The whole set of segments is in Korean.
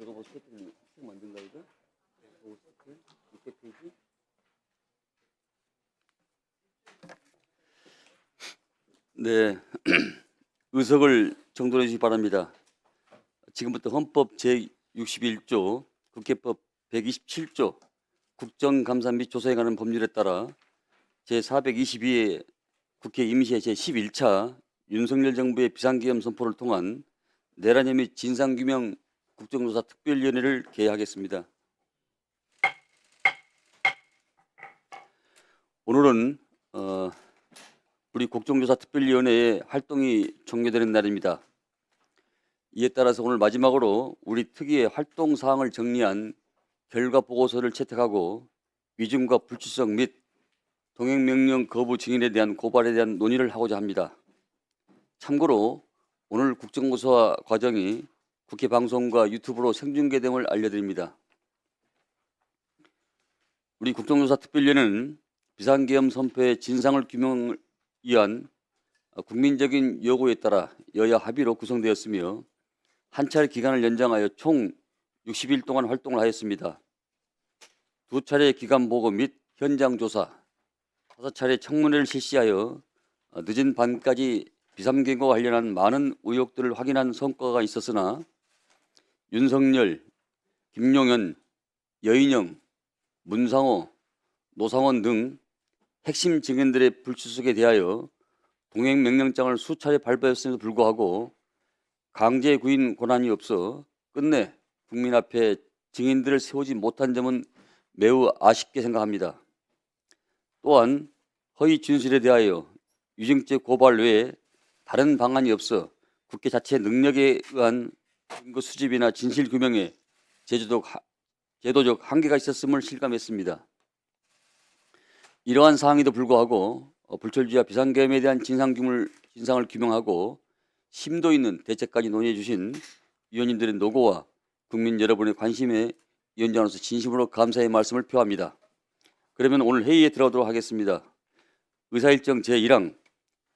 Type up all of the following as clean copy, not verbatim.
이거 뭐 스케치를 쭉 만든 거 이거? 뭐 스케치? 밑에 페이지? 네, 의석을 정돈해 주시기 바랍니다. 지금부터 헌법 제61조, 국회법 127조, 국정감사 및 조사에 관한 법률에 따라 제422회 국회 임시회 제11차 윤석열 정부의 비상계엄 선포를 통한 내란 혐의 진상규명 국정조사 특별위원회를 개회하겠습니다. 오늘은 우리 국정조사 특별위원회의 활동이 종료되는 날입니다. 이에 따라서 오늘 마지막으로 우리 특위의 활동 사항을 정리한 결과 보고서를 채택하고 위증과 불출석 및 동행명령 거부 증인에 대한 고발에 대한 논의를 하고자 합니다. 참고로 오늘 국정조사 과정이 국회 방송과 유튜브로 생중계됨을 알려드립니다. 우리 국정조사 특별위원회는 비상계엄 선포의 진상을 규명을 위한 국민적인 요구에 따라 여야 합의로 구성되었으며 한 차례 기간을 연장하여 총 60일 동안 활동을 하였습니다. 2차례 기간 보고 및 현장 조사, 5차례 청문회를 실시하여 늦은 밤까지 비상계엄과 관련한 많은 의혹들을 확인한 성과가 있었으나 윤석열, 김용현, 여인영, 문상호, 노상원 등 핵심 증인들의 불출석에 대하여 동행명령장을 수차례 발부했음에도 불구하고 강제 구인 권한이 없어 끝내 국민 앞에 증인들을 세우지 못한 점은 매우 아쉽게 생각합니다. 또한 허위 진술에 대하여 위증죄 고발 외에 다른 방안이 없어 국회 자체 능력에 의한 증거 수집이나 진실 규명에 제도적 한계가 있었음을 실감했습니다. 이러한 사항에도 불구하고 불철주야 비상계엄에 대한 진상을 규명하고 심도 있는 대책까지 논의해 주신 위원님들의 노고와 국민 여러분의 관심에 위원장으로서 진심으로 감사의 말씀을 표합니다. 그러면 오늘 회의에 들어가도록 하겠습니다. 의사일정 제1항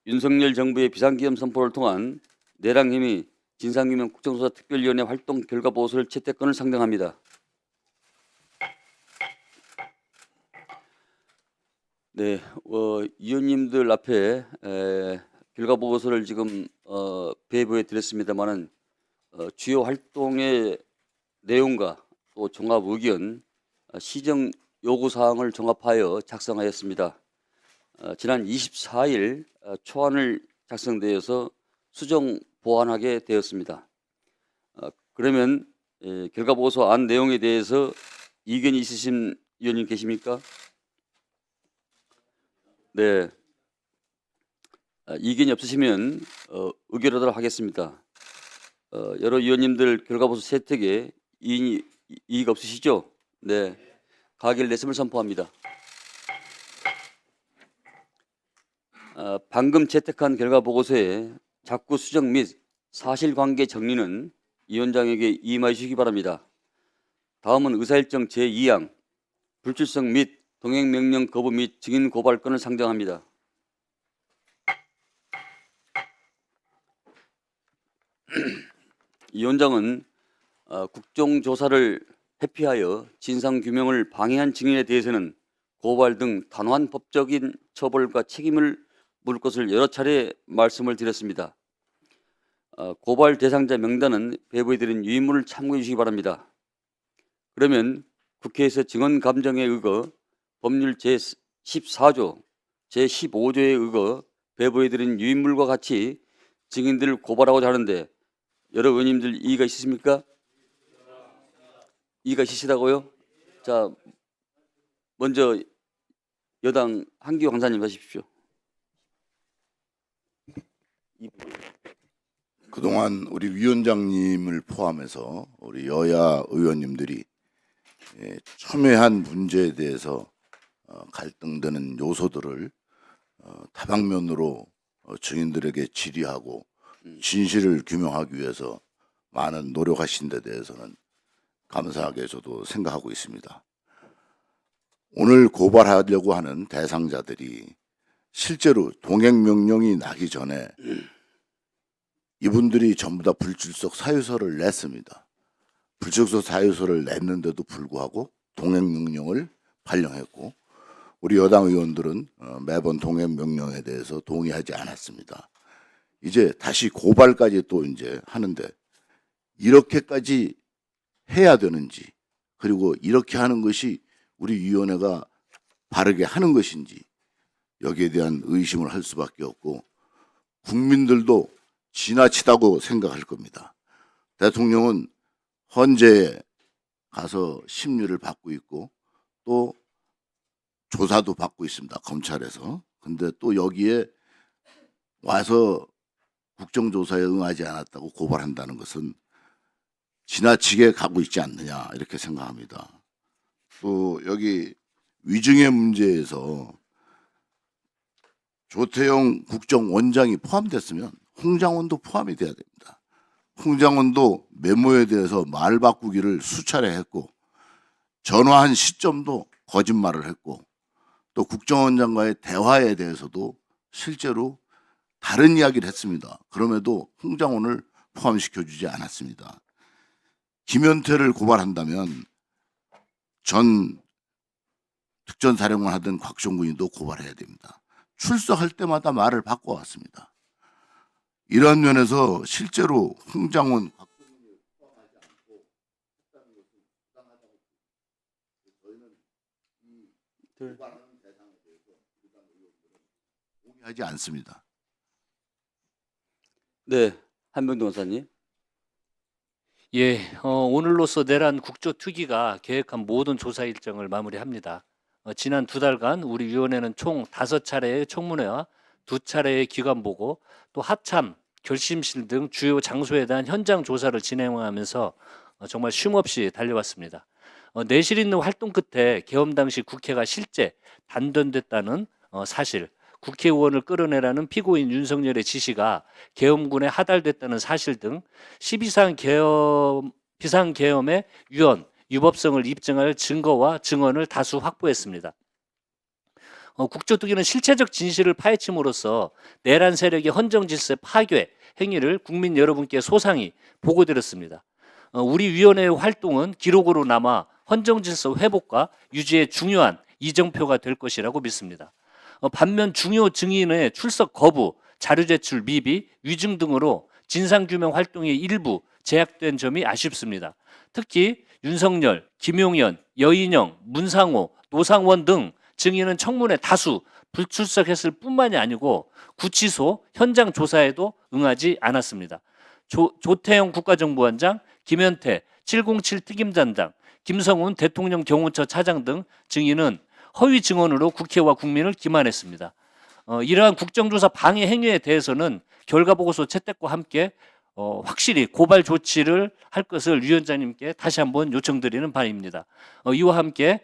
윤석열 정부의 비상계엄 선포를 통한 내란 혐의 진상규명 국정조사 특별위원회 활동 결과 보고서를 채택권을 상정합니다. 네, 위원님들 앞에 결과 보고서를 지금 배부해 드렸습니다만은 주요 활동의 내용과 또 종합 의견, 시정 요구 사항을 종합하여 작성하였습니다. 지난 24일 초안을 작성되어서 수정 보완하게 되었습니다. 그러면 결과 보고서 안 내용에 대해서 이견이 있으신 위원님 계십니까? 네. 이견이 없으시면 의결하도록 하겠습니다. 여러 위원님들 결과보고서 채택에 이의 없으시죠? 네. 가결됐음을 선포합니다. 방금 채택한 결과보고서에 자꾸 수정 및 사실관계 정리는 위원장에게 임하여 주시기 바랍니다. 다음은 의사일정 제2항 불출석 및 동행명령 거부 및 증인 고발권을 상정합니다. 위원장은 국정조사를 회피하여 진상규명을 방해한 증인에 대해서는 고발 등 단호한 법적인 처벌과 책임을 물을 것을 여러 차례 말씀을 드렸습니다. 고발 대상자 명단은 배부해드린 유인물을 참고해 주시기 바랍니다. 그러면 국회에서 증언 감정에 의거 법률 제14조, 제15조에 의거 배부해드린 유인물과 같이 증인들을 고발하고자 하는데 여러 의원님들 이의가 있으십니까? 이의가 있으시다고요? 자, 먼저 여당 한기호 강사님 하십시오. 그동안 우리 위원장님을 포함해서 우리 여야 의원님들이 첨예한 문제에 대해서 갈등되는 요소들을 다방면으로 증인들에게 질의하고 진실을 규명하기 위해서 많은 노력하신 데 대해서는 감사하게 저도 생각하고 있습니다. 오늘 고발하려고 하는 대상자들이 실제로 동행명령이 나기 전에 이분들이 전부 다 불출석 사유서를 냈습니다. 불청소 사유서를 냈는데도 불구하고 동행 명령을 발령했고 우리 여당 의원들은 매번 동행 명령에 대해서 동의하지 않았습니다. 이제 다시 고발까지 또 이제 하는데 이렇게까지 해야 되는지 그리고 이렇게 하는 것이 우리 위원회가 바르게 하는 것인지 여기에 대한 의심을 할 수밖에 없고 국민들도 지나치다고 생각할 겁니다. 대통령은 헌재에 가서 심리를 받고 있고 또 조사도 받고 있습니다. 검찰에서. 근데 또 여기에 와서 국정조사에 응하지 않았다고 고발한다는 것은 지나치게 가고 있지 않느냐 이렇게 생각합니다. 또 여기 위증의 문제에서 조태용 국정원장이 포함됐으면 홍장원도 포함이 돼야 됩니다. 홍장원도 메모에 대해서 말 바꾸기를 수차례 했고 전화한 시점도 거짓말을 했고 또 국정원장과의 대화에 대해서도 실제로 다른 이야기를 했습니다. 그럼에도 홍장원을 포함시켜주지 않았습니다. 김현태를 고발한다면 전 특전사령관 하던 곽종군이도 고발해야 됩니다. 출석할 때마다 말을 바꿔왔습니다. 이런 면에서 실제로 홍장원, 곽종군을 포함하지 않고 했다는 것은 부당하다고 저희는 이 고발하는 대상에 대해서 부당 의원들은 동의하지 않습니다. 네, 한병도 원사님. 예, 오늘로서 내란 국조특위가 계획한 모든 조사 일정을 마무리합니다. 지난 2달간 우리 위원회는 총 5차례의 청문회와 2차례의 기관보고 또 하참, 결심실 등 주요 장소에 대한 현장 조사를 진행하면서 정말 쉼없이 달려왔습니다. 내실 있는 활동 끝에 계엄 당시 국회가 실제 단련됐다는 사실, 국회의원을 끌어내라는 피고인 윤석열의 지시가 계엄군에 하달됐다는 사실 등 12상 비상계엄의 유법성을 입증할 증거와 증언을 다수 확보했습니다. 국조특위는 실체적 진실을 파헤침으로써 내란 세력의 헌정질서 파괴 행위를 국민 여러분께 소상히 보고드렸습니다. 우리 위원회의 활동은 기록으로 남아 헌정질서 회복과 유지에 중요한 이정표가 될 것이라고 믿습니다. 반면 중요 증인의 출석 거부, 자료 제출 미비, 위증 등으로 진상규명 활동이 일부 제약된 점이 아쉽습니다. 특히 윤석열, 김용현, 여인영, 문상호, 노상원 등 증인은 청문회 다수 불출석했을 뿐만이 아니고 구치소 현장 조사에도 응하지 않았습니다. 조태용 국가정보원장, 김현태 707 특임단장, 김성훈 대통령 경호처 차장 등 증인은 허위 증언으로 국회와 국민을 기만했습니다. 이러한 국정조사 방해 행위에 대해서는 결과보고서 채택과 함께 확실히 고발 조치를 할 것을 위원장님께 다시 한번 요청드리는 바입니다. 이와 함께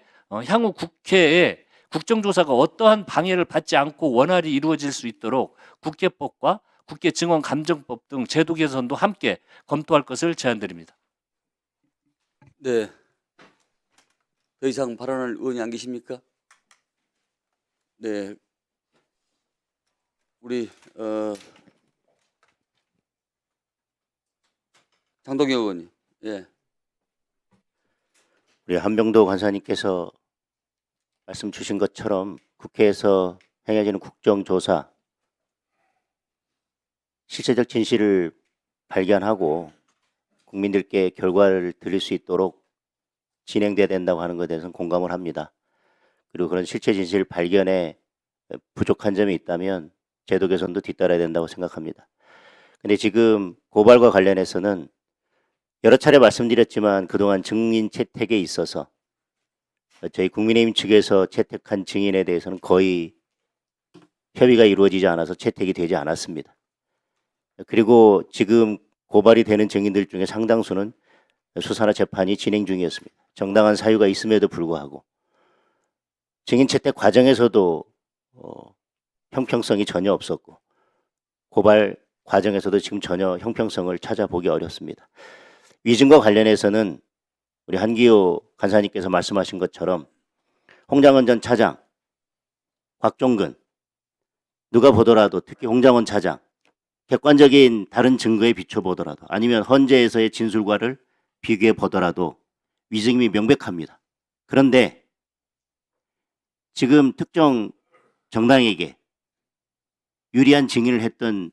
향후 국회에 국정조사가 어떠한 방해를 받지 않고 원활히 이루어질 수 있도록 국회법과 국회증언감정법 등 제도 개선도 함께 검토할 것을 제안드립니다. 네. 더 이상 발언할 의원이 안 계십니까? 네. 우리 장동영 의원님. 예. 우리 한병도 간사님께서 말씀 주신 것처럼 국회에서 행해지는 국정조사 실체적 진실을 발견하고 국민들께 결과를 드릴 수 있도록 진행돼야 된다고 하는 것에 대해서는 공감을 합니다. 그리고 그런 실체 진실 발견에 부족한 점이 있다면 제도 개선도 뒤따라야 된다고 생각합니다. 근데 지금 고발과 관련해서는 여러 차례 말씀드렸지만 그동안 증인 채택에 있어서 저희 국민의힘 측에서 채택한 증인에 대해서는 거의 협의가 이루어지지 않아서 채택이 되지 않았습니다. 그리고 지금 고발이 되는 증인들 중에 상당수는 수사나 재판이 진행 중이었습니다. 정당한 사유가 있음에도 불구하고 증인 채택 과정에서도 형평성이 전혀 없었고 고발 과정에서도 지금 전혀 형평성을 찾아보기 어렵습니다. 위증과 관련해서는 우리 한기호 간사님께서 말씀하신 것처럼 홍장원 전 차장, 곽종근 누가 보더라도 특히 홍장원 차장 객관적인 다른 증거에 비춰보더라도 아니면 헌재에서의 진술과를 비교해 보더라도 위증임이 명백합니다. 그런데 지금 특정 정당에게 유리한 증언을 했던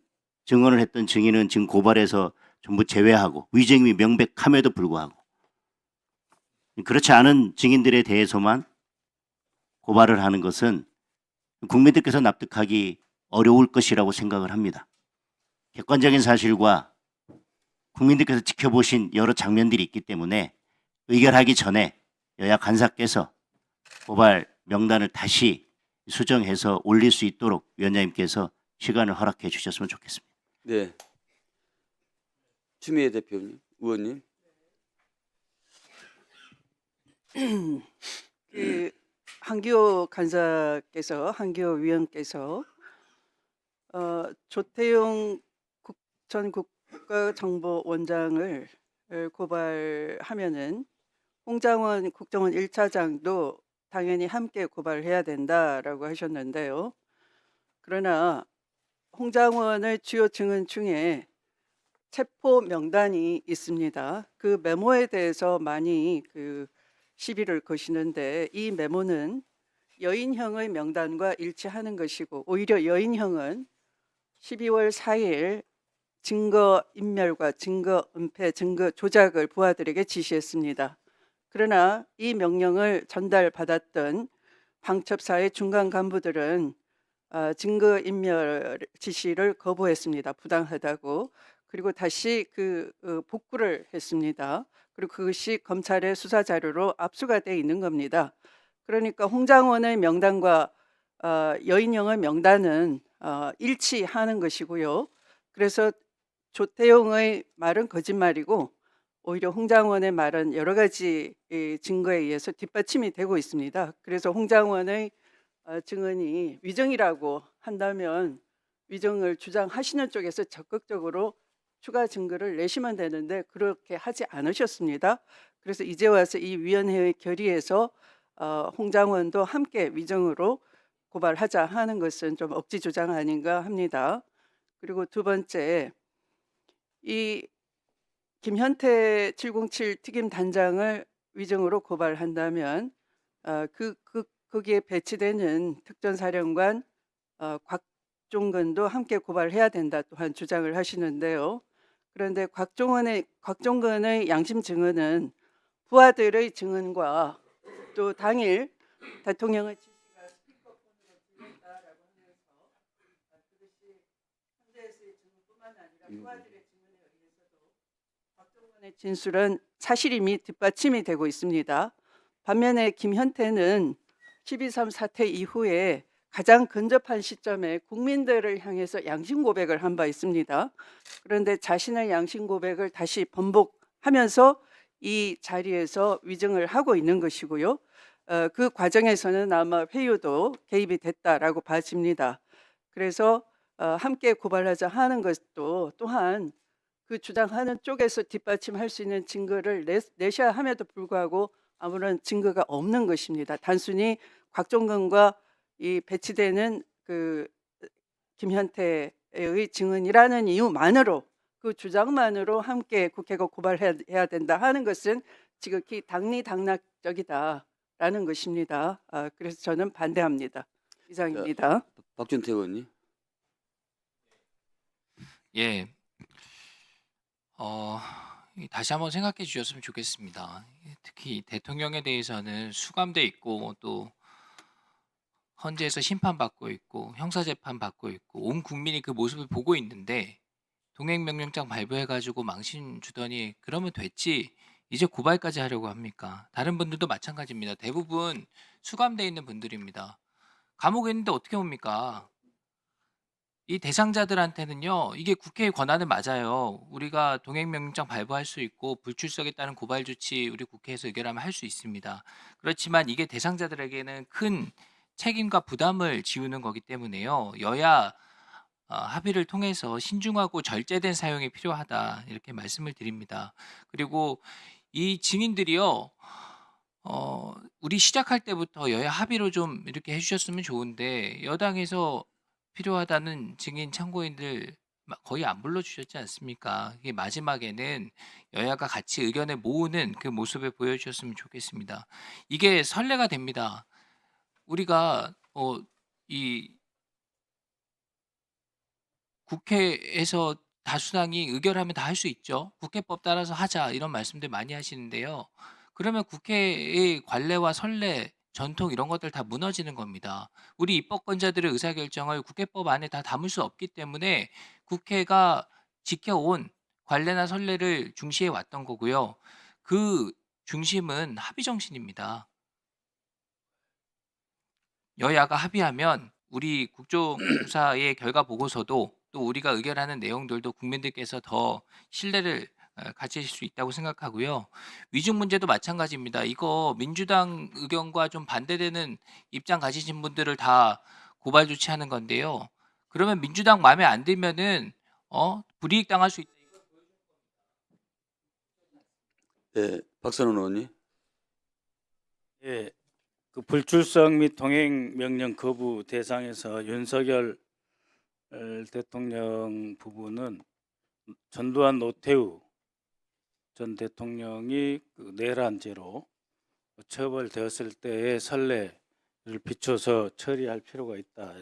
증인은 지금 고발해서 전부 제외하고 위증임이 명백함에도 불구하고 그렇지 않은 증인들에 대해서만 고발을 하는 것은 국민들께서 납득하기 어려울 것이라고 생각을 합니다. 객관적인 사실과 국민들께서 지켜보신 여러 장면들이 있기 때문에 의결하기 전에 여야 간사께서 고발 명단을 다시 수정해서 올릴 수 있도록 위원장님께서 시간을 허락해 주셨으면 좋겠습니다. 네. 추미애 대표님, 의원님. 그 한기호 간사께서 한기호 위원께서 조태용 전 국가정보원장을 고발하면은 홍장원 국정원 1차장도 당연히 함께 고발해야 된다라고 하셨는데요. 그러나 홍장원의 주요 증언 중에 체포 명단이 있습니다. 그 메모에 대해서 많이 시비를 거시는데 이 메모는 여인형의 명단과 일치하는 것이고 오히려 여인형은 12월 4일 증거 인멸과 증거 은폐, 증거 조작을 부하들에게 지시했습니다. 그러나 이 명령을 전달받았던 방첩사의 중간 간부들은 증거 인멸 지시를 거부했습니다. 부당하다고. 그리고 다시 복구를 했습니다. 그리고 그것이 검찰의 수사 자료로 압수가 돼 있는 겁니다. 그러니까 홍장원의 명단과 여인형의 명단은 일치하는 것이고요. 그래서 조태용의 말은 거짓말이고 오히려 홍장원의 말은 여러 가지 증거에 의해서 뒷받침이 되고 있습니다. 그래서 홍장원의 증언이 위증이라고 한다면 위증을 주장하시는 쪽에서 적극적으로 추가 증거를 내시면 되는데 그렇게 하지 않으셨습니다. 그래서 이제 와서 이 위원회의 결의에서 홍장원도 함께 위증으로 고발하자 하는 것은 좀 억지 주장 아닌가 합니다. 그리고 두 번째, 이 김현태 707 특임 단장을 위증으로 고발한다면 거기에 배치되는 특전사령관 곽종근도 함께 고발해야 된다 또한 주장을 하시는데요. 그런데 곽종근의 양심 증언은 부하들의 증언과 또 당일 대통령의 지시가 스피커폰으로 들렸다라고 하면서 그것이 현재에서의 증언뿐만 아니라 부하들의 증언에 의해서도 곽종근의 진술은 사실임이 뒷받침이 되고 있습니다. 반면에 김현태는 12.3 사태 이후에 가장 근접한 시점에 국민들을 향해서 양심 고백을 한 바 있습니다. 그런데 자신의 양심 고백을 다시 번복하면서 이 자리에서 위증을 하고 있는 것이고요. 그 과정에서는 아마 회유도 개입이 됐다라고 봐집니다. 그래서 함께 고발하자 하는 것도 또한 그 주장하는 쪽에서 뒷받침할 수 있는 증거를 내셔야 함에도 불구하고 아무런 증거가 없는 것입니다. 단순히 곽종근과 이 배치되는 김현태의 증언이라는 이유만으로 그 주장만으로 함께 국회가 고발해야 된다 하는 것은 지극히 당리당략적이다라는 것입니다. 그래서 저는 반대합니다. 이상입니다. 박준태 의원님. 예. 다시 한번 생각해 주셨으면 좋겠습니다. 특히 대통령에 대해서는 수감돼 있고 또 헌재에서 심판받고 있고 형사재판 받고 있고 온 국민이 그 모습을 보고 있는데 동행명령장 발부해가지고 망신 주더니 그러면 됐지 이제 고발까지 하려고 합니까? 다른 분들도 마찬가지입니다. 대부분 수감돼 있는 분들입니다. 감옥에 있는데 어떻게 옵니까? 이 대상자들한테는요, 이게 국회의 권한은 맞아요. 우리가 동행명령장 발부할 수 있고 불출석에 따른 고발 조치 우리 국회에서 의결하면 할 수 있습니다. 그렇지만 이게 대상자들에게는 큰 책임과 부담을 지우는 거기 때문에요. 여야 합의를 통해서 신중하고 절제된 사용이 필요하다 이렇게 말씀을 드립니다. 그리고 이 증인들이요, 우리 시작할 때부터 여야 합의로 좀 이렇게 해주셨으면 좋은데 여당에서 필요하다는 증인 참고인들 거의 안 불러주셨지 않습니까? 이게 마지막에는 여야가 같이 의견을 모으는 그 모습을 보여주셨으면 좋겠습니다. 이게 선례가 됩니다. 우리가 이 국회에서 다수당이 의결하면 다 할 수 있죠. 국회법 따라서 하자 이런 말씀들 많이 하시는데요. 그러면 국회의 관례와 선례, 전통 이런 것들 다 무너지는 겁니다. 우리 입법권자들의 의사결정을 국회법 안에 다 담을 수 없기 때문에 국회가 지켜온 관례나 선례를 중시해 왔던 거고요. 그 중심은 합의 정신입니다. 여야가 합의하면 우리 국정조사의 결과 보고서도 또 우리가 의결하는 내용들도 국민들께서 더 신뢰를 가지실 수 있다고 생각하고요. 위증 문제도 마찬가지입니다. 이거 민주당 의견과 좀 반대되는 입장 가지신 분들을 다 고발 조치하는 건데요. 그러면 민주당 마음에 안 들면은 불이익 당할 수 있다. 예, 박선원 의원님. 예, 그 불출석 및 동행 명령 거부 대상에서 윤석열 대통령 부부는 전두환 노태우 전 대통령이 그 내란죄로 처벌되었을 때의 선례를 비춰서 처리할 필요가 있다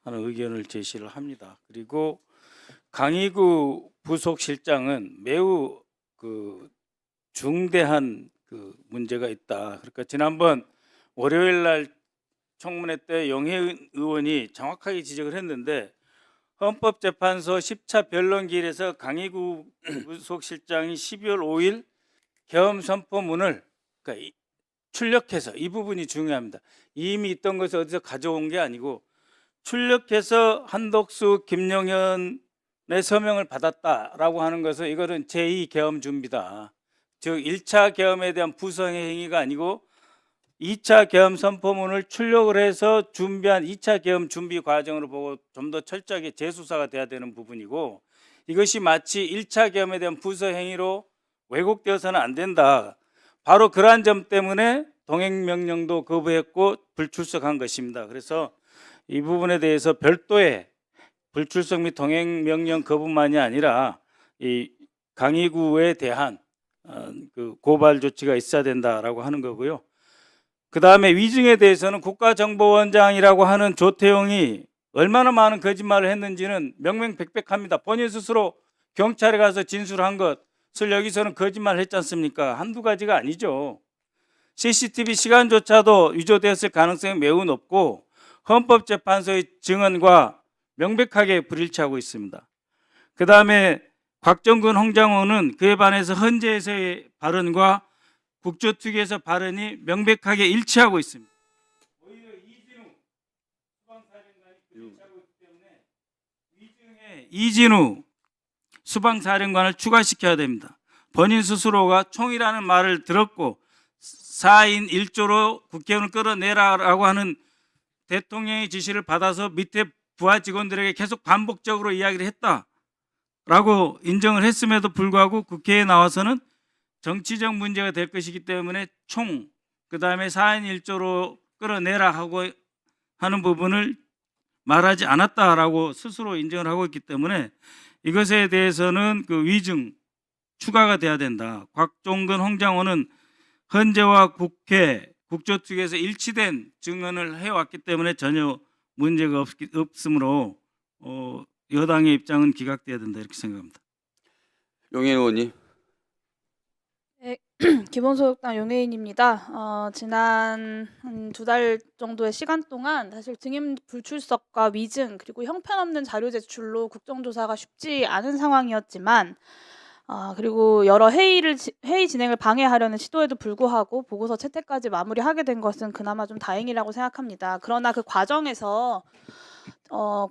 하는 의견을 제시를 합니다. 그리고 강희구 부속실장은 매우 그 중대한 그 문제가 있다. 그러니까 지난번 월요일 날 청문회 때 영혜은 의원이 정확하게 지적을 했는데 헌법재판소 10차 변론기일에서 강희구 부속실장이 12월 5일 계엄 선포문을 그러니까 출력해서 이 부분이 중요합니다. 이미 있던 것을 어디서 가져온 게 아니고 출력해서 한독수, 김용현의 서명을 받았다라고 하는 것은 이거는 제2 계엄 준비다. 즉 1차 계엄에 대한 부성의 행위가 아니고 2차 계엄 선포문을 출력을 해서 준비한 2차 계엄 준비 과정으로 보고 좀 더 철저하게 재수사가 돼야 되는 부분이고 이것이 마치 1차 계엄에 대한 부서 행위로 왜곡되어서는 안 된다. 바로 그러한 점 때문에 동행명령도 거부했고 불출석한 것입니다. 그래서 이 부분에 대해서 별도의 불출석 및 동행명령 거부만이 아니라 이 강희구에 대한 그 고발 조치가 있어야 된다라고 하는 거고요. 그 다음에 위증에 대해서는 국가정보원장이라고 하는 조태용이 얼마나 많은 거짓말을 했는지는 명명백백합니다. 본인 스스로 경찰에 가서 진술한 것을 여기서는 거짓말을 했지 않습니까? 한두 가지가 아니죠. CCTV 시간조차도 위조되었을 가능성이 매우 높고 헌법재판소의 증언과 명백하게 불일치하고 있습니다. 그 다음에 곽정근 홍장호는 그에 반해서 헌재에서의 발언과 국조특위에서 발언이 명백하게 일치하고 있습니다. 오히려 이진우 수방사령관이 일치하고 있기 때문에 위증에 이진우 수방사령관을 추가시켜야 됩니다. 본인 스스로가 총이라는 말을 들었고 4인 1조로 국회의원을 끌어내라라고 하는 대통령의 지시를 받아서 밑에 부하 직원들에게 계속 반복적으로 이야기를 했다라고 인정을 했음에도 불구하고 국회에 나와서는 정치적 문제가 될 것이기 때문에 총 그다음에 4인 1조로 끌어내라 하고 하는 부분을 말하지 않았다라고 스스로 인정을 하고 있기 때문에 이것에 대해서는 그 위증 추가가 돼야 된다. 곽종근 홍장호는 헌재와 국회 국조특위에서 일치된 증언을 해왔기 때문에 전혀 문제가 없으므로 여당의 입장은 기각돼야 된다 이렇게 생각합니다. 용인 의원님. 기본소득당 용혜인입니다. 지난 한 2달 정도의 시간 동안 사실 증인 불출석과 위증 그리고 형편없는 자료 제출로 국정조사가 쉽지 않은 상황이었지만 그리고 여러 회의 진행을 방해하려는 시도에도 불구하고 보고서 채택까지 마무리하게 된 것은 그나마 좀 다행이라고 생각합니다. 그러나 그 과정에서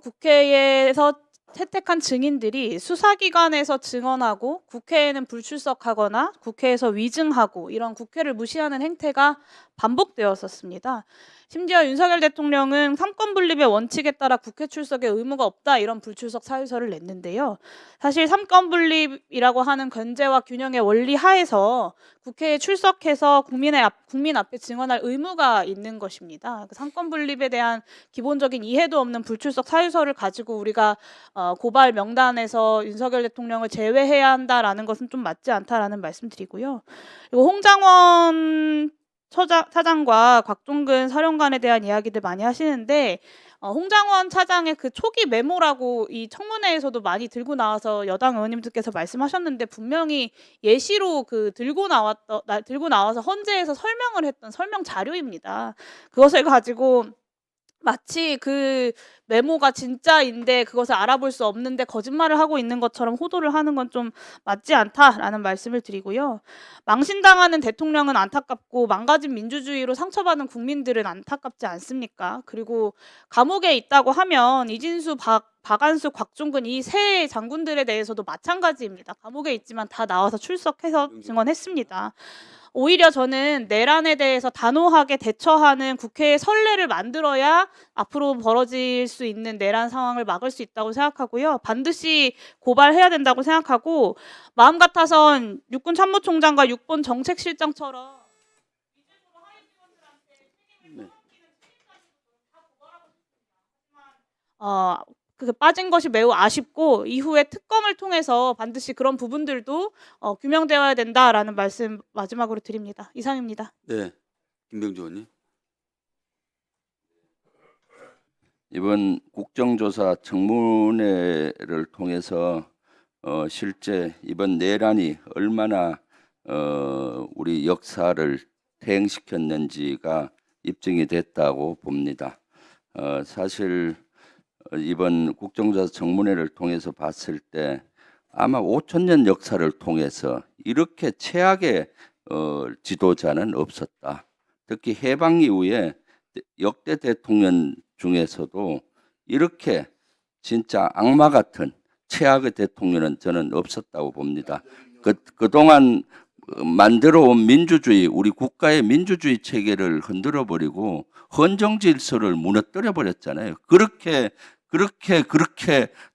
국회에서 채택한 증인들이 수사기관에서 증언하고 국회에는 불출석하거나 국회에서 위증하고 이런 국회를 무시하는 행태가 반복되었었습니다. 심지어 윤석열 대통령은 삼권 분립의 원칙에 따라 국회 출석에 의무가 없다 이런 불출석 사유서를 냈는데요. 사실 삼권 분립이라고 하는 견제와 균형의 원리 하에서 국회에 출석해서 국민 앞에 증언할 의무가 있는 것입니다. 삼권 분립에 대한 기본적인 이해도 없는 불출석 사유서를 가지고 우리가 고발 명단에서 윤석열 대통령을 제외해야 한다라는 것은 좀 맞지 않다라는 말씀드리고요. 그리고 홍장원 차장과 곽종근 사령관에 대한 이야기들 많이 하시는데 홍장원 차장의 그 초기 메모라고 이 청문회에서도 많이 들고 나와서 여당 의원님들께서 말씀하셨는데 분명히 예시로 들고 나와서 헌재에서 설명을 했던 설명 자료입니다. 그것을 가지고 마치 그 메모가 진짜인데 그것을 알아볼 수 없는데 거짓말을 하고 있는 것처럼 호도를 하는 건 좀 맞지 않다라는 말씀을 드리고요. 망신당하는 대통령은 안타깝고 망가진 민주주의로 상처받은 국민들은 안타깝지 않습니까? 그리고 감옥에 있다고 하면 이진수, 박안수, 곽종근 이 세 장군들에 대해서도 마찬가지입니다. 감옥에 있지만 다 나와서 출석해서 증언했습니다. 오히려 저는 내란에 대해서 단호하게 대처하는 국회의 선례를 만들어야 앞으로 벌어질 수 있는 내란 상황을 막을 수 있다고 생각하고요. 반드시 고발해야 된다고 생각하고 마음 같아선 육군 참모총장과 육본 정책실장처럼 빠진 것이 매우 아쉽고 이후에 특검을 통해서 반드시 그런 부분들도 규명되어야 된다라는 말씀 마지막으로 드립니다. 이상입니다. 네, 김병주 의원님. 이번 국정조사 청문회를 통해서 실제 이번 내란이 얼마나 우리 역사를 퇴행시켰는지가 입증이 됐다고 봅니다. 사실 이번 국정조사 청문회를 통해서 봤을 때 아마 5,000년 역사를 통해서 이렇게 최악의 지도자는 없었다. 특히 해방 이후에 역대 대통령 중에서도 이렇게 진짜 악마 같은 최악의 대통령은 저는 없었다고 봅니다. 그동안 만들어온 민주주의, 우리 국가의 민주주의 체계를 흔들어버리고 헌정 질서를 무너뜨려 버렸잖아요. 그렇게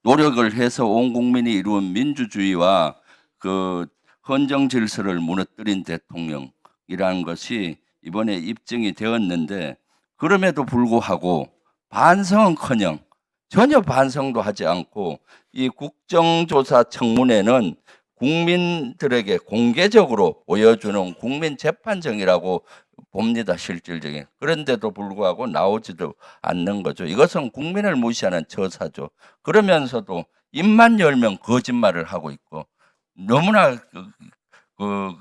노력을 해서 온 국민이 이루은 민주주의와 그 헌정 질서를 무너뜨린 대통령이라는 것이 이번에 입증이 되었는데, 그럼에도 불구하고 반성은커녕 전혀 반성도 하지 않고 이 국정조사 청문회는 국민들에게 공개적으로 보여주는 국민재판정이라고 봅니다, 실질적인. 그런데도 불구하고 나오지도 않는 거죠. 이것은 국민을 무시하는 처사죠. 그러면서도 입만 열면 거짓말을 하고 있고 너무나 그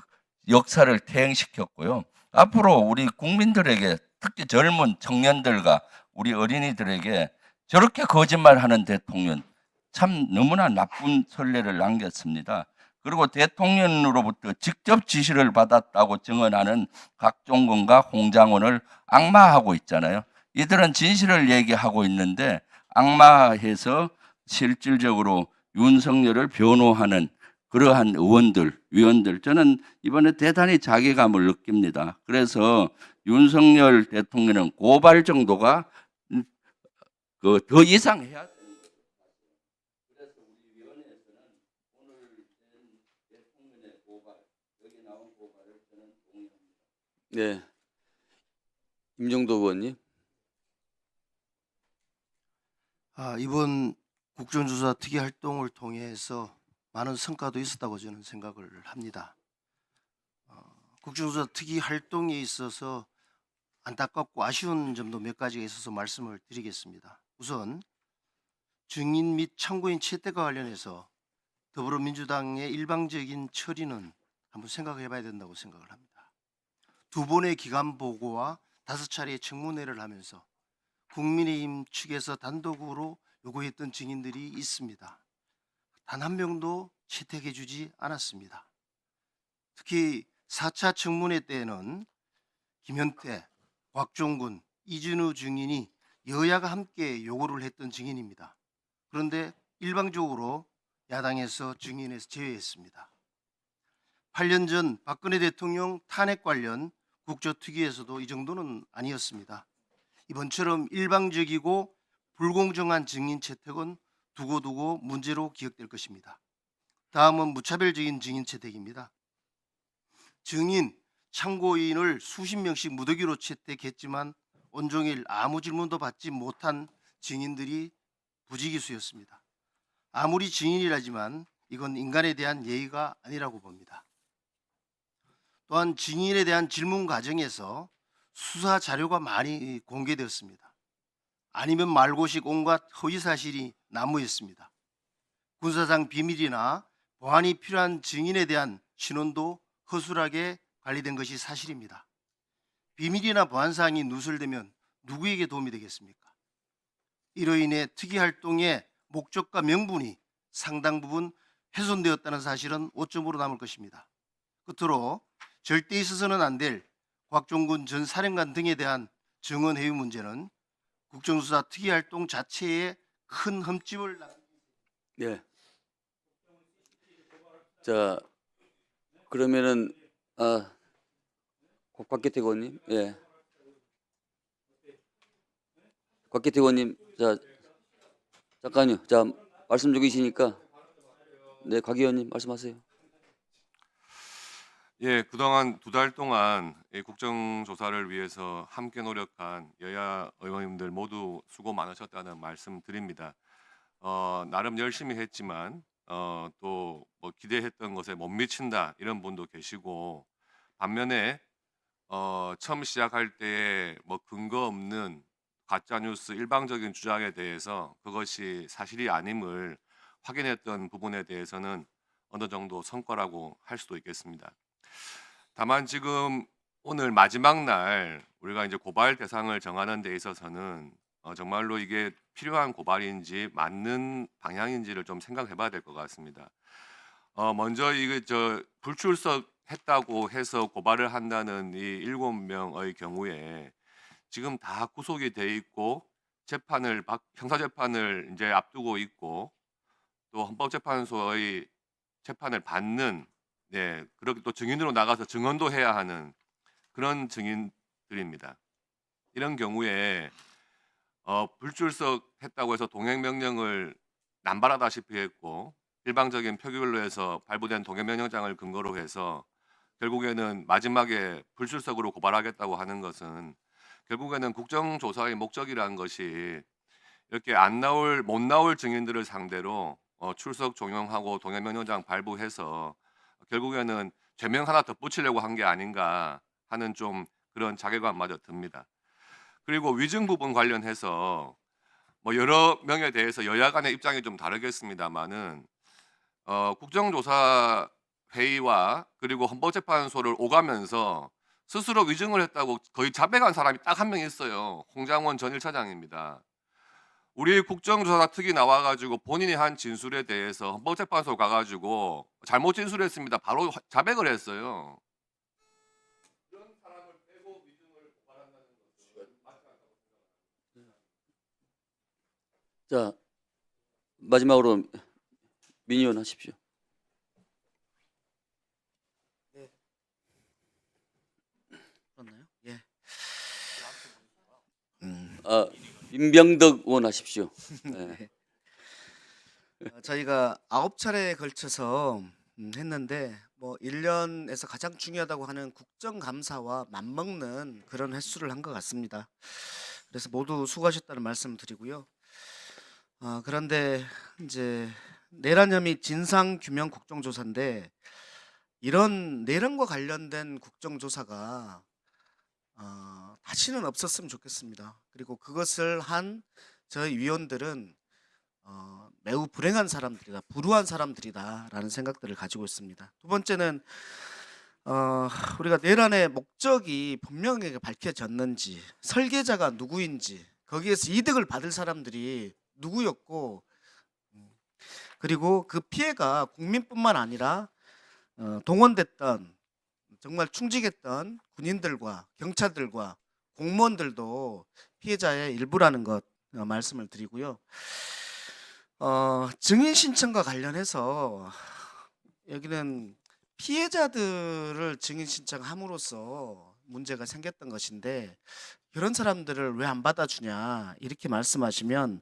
역사를 퇴행시켰고요. 앞으로 우리 국민들에게, 특히 젊은 청년들과 우리 어린이들에게 저렇게 거짓말하는 대통령, 참 너무나 나쁜 선례를 남겼습니다. 그리고 대통령으로부터 직접 지시를 받았다고 증언하는 곽종근과 홍장원을 악마하고 있잖아요. 이들은 진실을 얘기하고 있는데 악마해서 실질적으로 윤석열을 변호하는 그러한 위원들, 저는 이번에 대단히 자괴감을 느낍니다. 그래서 윤석열 대통령은 고발 정도가 더 이상 해야 돼요. 그래서 우리 위원회에서는 오늘 대통령의 고발, 여기 나온 고발을 저는 동의합니다. 네, 임종도 의원님. 이번 국정조사 특위 활동을 통해서 많은 성과도 있었다고 저는 생각을 합니다. 국정조사 특위 활동에 있어서 안타깝고 아쉬운 점도 몇 가지가 있어서 말씀을 드리겠습니다. 우선 증인 및 참고인 채택과 관련해서 더불어민주당의 일방적인 처리는 한번 생각해 봐야 된다고 생각을 합니다. 2번의 기간 보고와 5차례의 청문회를 하면서 국민의힘 측에서 단독으로 요구했던 증인들이 있습니다. 단 한 명도 채택해 주지 않았습니다. 특히 4차 청문회 때에는 김현태, 곽종근, 이준우 증인이 여야가 함께 요구를 했던 증인입니다. 그런데 일방적으로 야당에서 증인에서 제외했습니다. 8년 전 박근혜 대통령 탄핵 관련 국조특위에서도 이 정도는 아니었습니다. 이번처럼 일방적이고 불공정한 증인 채택은 두고두고 문제로 기억될 것입니다. 다음은 무차별적인 증인 채택입니다. 증인, 참고인을 수십 명씩 무더기로 채택했지만 온종일 아무 질문도 받지 못한 증인들이 부지기수였습니다. 아무리 증인이라지만 이건 인간에 대한 예의가 아니라고 봅니다. 또한 증인에 대한 질문 과정에서 수사 자료가 많이 공개되었습니다. 아니면 말고식 온갖 허위 사실이 난무했습니다. 군사상 비밀이나 보안이 필요한 증인에 대한 신원도 허술하게 관리된 것이 사실입니다. 비밀이나 보안 사항이 누설되면 누구에게 도움이 되겠습니까? 이로 인해 특이 활동의 목적과 명분이 상당 부분 훼손되었다는 사실은 오점으로 남을 것입니다. 끝으로 절대 있어서는 안 될 곽종근 전 사령관 등에 대한 증언 회유 문제는 국정수사 특이활동 자체에 큰 흠집을 네. 자, 그러면은 곽기태 의원님, 예. 곽기태 의원님, 자, 잠깐요. 자, 말씀 중이시니까, 네, 곽 의원님 말씀하세요. 예, 그동안 2달 동안 이 국정조사를 위해서 함께 노력한 여야 의원님들 모두 수고 많으셨다는 말씀 드립니다. 나름 열심히 했지만 또 뭐 기대했던 것에 못 미친다 이런 분도 계시고, 반면에 처음 시작할 때에 뭐 근거 없는 가짜 뉴스 일방적인 주장에 대해서 그것이 사실이 아님을 확인했던 부분에 대해서는 어느 정도 성과라고 할 수도 있겠습니다. 다만 지금 오늘 마지막 날 우리가 이제 고발 대상을 정하는 데 있어서는 정말로 이게 필요한 고발인지 맞는 방향인지를 좀 생각해 봐야 될 것 같습니다. 먼저 이게 불출석했다고 해서 고발을 한다는 이 7명의 경우에 지금 다 구속이 돼 있고 형사 재판을 이제 앞두고 있고, 또 헌법재판소의 재판을 받는, 네, 그렇게 또 증인으로 나가서 증언도 해야 하는 그런 증인들입니다. 이런 경우에 불출석했다고 해서 동행명령을 남발하다시피 했고, 일방적인 표결로 해서 발부된 동행명령장을 근거로 해서 결국에는 마지막에 불출석으로 고발하겠다고 하는 것은 결국에는 국정조사의 목적이라는 것이 이렇게 못 나올 증인들을 상대로 출석 종용하고 동행명령장 발부해서 결국에는 죄명 하나 덧붙이려고 한 게 아닌가 하는 좀 그런 자괴감마저 듭니다. 그리고 위증 부분 관련해서 뭐 여러 명에 대해서 여야 간의 입장이 좀 다르겠습니다만은 국정조사 회의와 그리고 헌법재판소를 오가면서 스스로 위증을 했다고 거의 자백한 사람이 딱 한 명 있어요. 홍장원 전 1차장입니다. 우리 국정조사 특위 나와가지고 본인이 한 진술에 대해서 헌법재판소 가가지고 잘못 진술했습니다. 바로 자백을 했어요. 그런 사람을 빼고 위증을 고발한다는 것은 맞지 않다고 생각합니다. 자, 마지막으로 민 의원 하십시오. 그렇나요? 예. 민병덕 의원 하십시오. 네. 저희가 9차례에 걸쳐서 했는데 뭐 1년에서 가장 중요하다고 하는 국정감사와 맞먹는 그런 횟수를 한 것 같습니다. 그래서 모두 수고하셨다는 말씀을 드리고요. 그런데 이제 내란 혐의 진상 규명 국정조사인데 이런 내란과 관련된 국정조사가 다시는 없었으면 좋겠습니다. 그리고 그것을 한 저희 위원들은 매우 불행한 사람들이다, 불우한 사람들이다라는 생각들을 가지고 있습니다. 두 번째는 우리가 내란의 목적이 분명하게 밝혀졌는지, 설계자가 누구인지, 거기에서 이득을 받을 사람들이 누구였고, 그리고 그 피해가 국민뿐만 아니라 동원됐던 정말 충직했던 군인들과 경찰들과 공무원들도 피해자의 일부라는 것 말씀을 드리고요. 증인 신청과 관련해서 여기는 피해자들을 증인 신청함으로써 문제가 생겼던 것인데 그런 사람들을 왜 안 받아주냐 이렇게 말씀하시면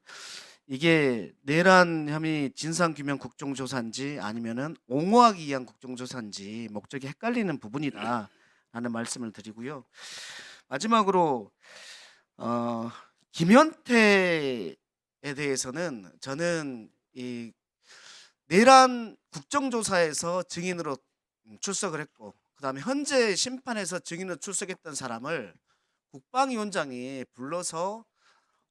이게 내란 혐의 진상규명 국정조사인지 아니면은 옹호하기 위한 국정조사인지 목적이 헷갈리는 부분이다 라는 말씀을 드리고요. 마지막으로 김현태에 대해서는 저는 이 내란 국정조사에서 증인으로 출석을 했고 그다음에 현재 심판에서 증인으로 출석했던 사람을 국방위원장이 불러서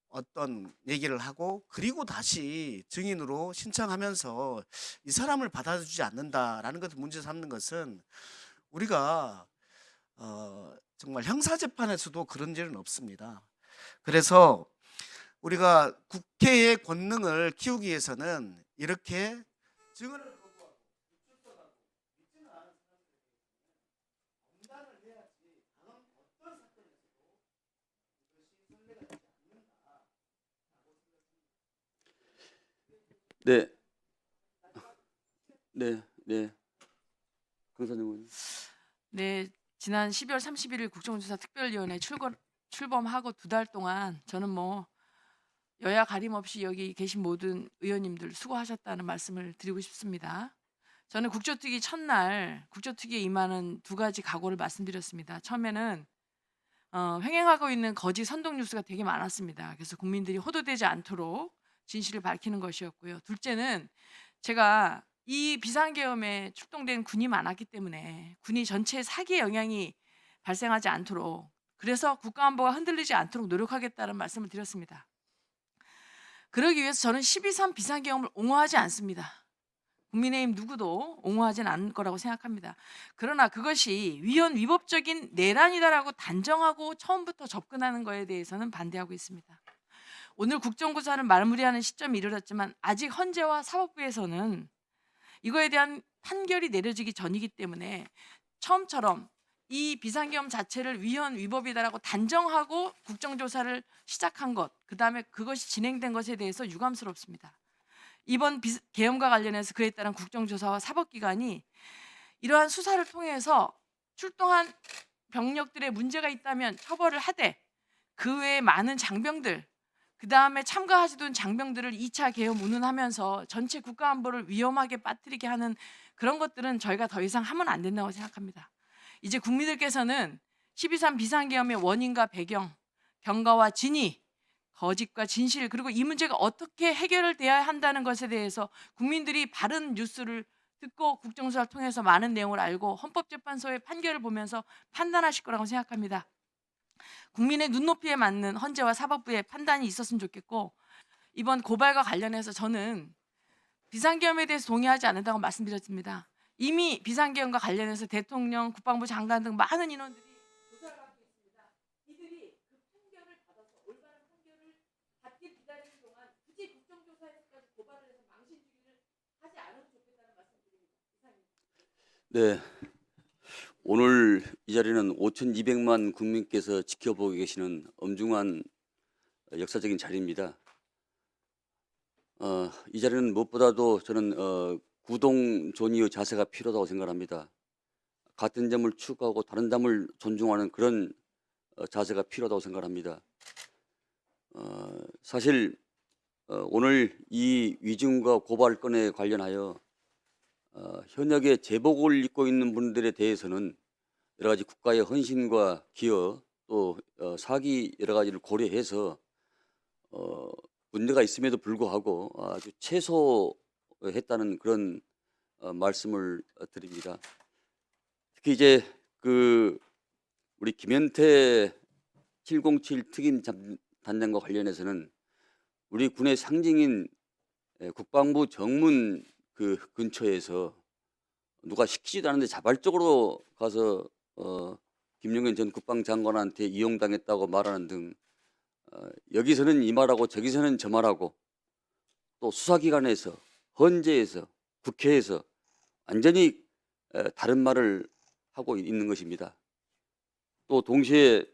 어떤 얘기를 하고 그리고 다시 증인으로 신청하면서 이 사람을 받아주지 않는다라는 것을 문제 삼는 것은 우리가 정말 형사재판에서도 그런 일은 없습니다. 그래서 우리가 국회의 권능을 키우기 위해서는 이렇게 증언을 거부하고 출석하고 믿지는 않은 사람들에 대해서는 엄단을 해야지 다음 어떤 사건에서도 이것이 선례가 되지 않는다라고 생각합니다. 네. 네, 네. 강사님 의원님. 네, 지난 12월 31일 국정조사 특별위원회 출범하고 2달 동안 저는 뭐 여야 가림 없이 여기 계신 모든 의원님들 수고하셨다는 말씀을 드리고 싶습니다. 저는 국조특위 첫날 국조특위에 임하는 2가지 각오를 말씀드렸습니다. 처음에는 횡행하고 있는 거짓 선동 뉴스가 되게 많았습니다. 그래서 국민들이 호도되지 않도록 진실을 밝히는 것이었고요. 둘째는 제가 이 비상계엄에 출동된 군이 많았기 때문에 군이 전체 사기에 영향이 발생하지 않도록 그래서 국가안보가 흔들리지 않도록 노력하겠다는 말씀을 드렸습니다. 그러기 위해서 저는 12.3 비상계엄을 옹호하지 않습니다. 국민의힘 누구도 옹호하지는 않을 거라고 생각합니다. 그러나 그것이 위헌 위법적인 내란이다라고 단정하고 처음부터 접근하는 것에 대해서는 반대하고 있습니다. 오늘 국정조사를 마무리하는 시점이 이르렀지만 아직 헌재와 사법부에서는 이거에 대한 판결이 내려지기 전이기 때문에 처음처럼 이 비상계엄 자체를 위헌 위법이다라고 단정하고 국정조사를 시작한 것, 그다음에 그것이 진행된 것에 대해서 유감스럽습니다. 이번 계엄과 관련해서 그에 따른 국정조사와 사법기관이 이러한 수사를 통해서 출동한 병력들의 문제가 있다면 처벌을 하되 그 외에 많은 장병들, 그다음에 참가하시던 장병들을 2차 계엄 운운하면서 전체 국가안보를 위험하게 빠뜨리게 하는 그런 것들은 저희가 더 이상 하면 안 된다고 생각합니다. 이제 국민들께서는 12.3 비상계엄의 원인과 배경, 경과와 진위, 거짓과 진실, 그리고 이 문제가 어떻게 해결돼야 한다는 것에 대해서 국민들이 바른 뉴스를 듣고 국정조사를 통해서 많은 내용을 알고 헌법재판소의 판결을 보면서 판단하실 거라고 생각합니다. 국민의 눈높이에 맞는 헌재와 사법부의 판단이 있었으면 좋겠고, 이번 고발과 관련해서 저는 비상계엄에 대해서 동의하지 않는다고 말씀드렸습니다. 이미 비상계엄과 관련해서 대통령, 국방부 장관 등 많은 인원들이 조사를 하고 있습니다. 이들이 그 판결을 받아서 올바른 판결을 받길 기다리는 동안 굳이 국정조사에서까지 고발을 해서 망신주기를 하지 않으면 좋겠다는 말씀드립니다. 이상입니다. 네. 오늘 이 자리는 5,200만 국민께서 지켜보고 계시는 엄중한 역사적인 자리입니다. 이 자리는 무엇보다도 저는 구동존의의 자세가 필요하다고 생각합니다. 같은 점을 추구하고 다른 점을 존중하는 그런 자세가 필요하다고 생각합니다. 사실 오늘 이 위증과 고발 건에 관련하여 현역의 제복을 입고 있는 분들에 대해서는 여러 가지 국가의 헌신과 기여 또 사기 여러 가지를 고려해서 문제가 있음에도 불구하고 아주 최소했다는 그런 말씀을 드립니다. 특히 이제 우리 김현태 707 특임 단장과 관련해서는 우리 군의 상징인 국방부 정문 그 근처에서 누가 시키지도 않는데 자발적으로 가서 김용현 전 국방장관한테 이용당했다고 말하는 등 여기서는 이 말하고 저기서는 저 말하고 또 수사기관에서 헌재에서 국회에서 완전히 다른 말을 하고 있는 것입니다. 또 동시에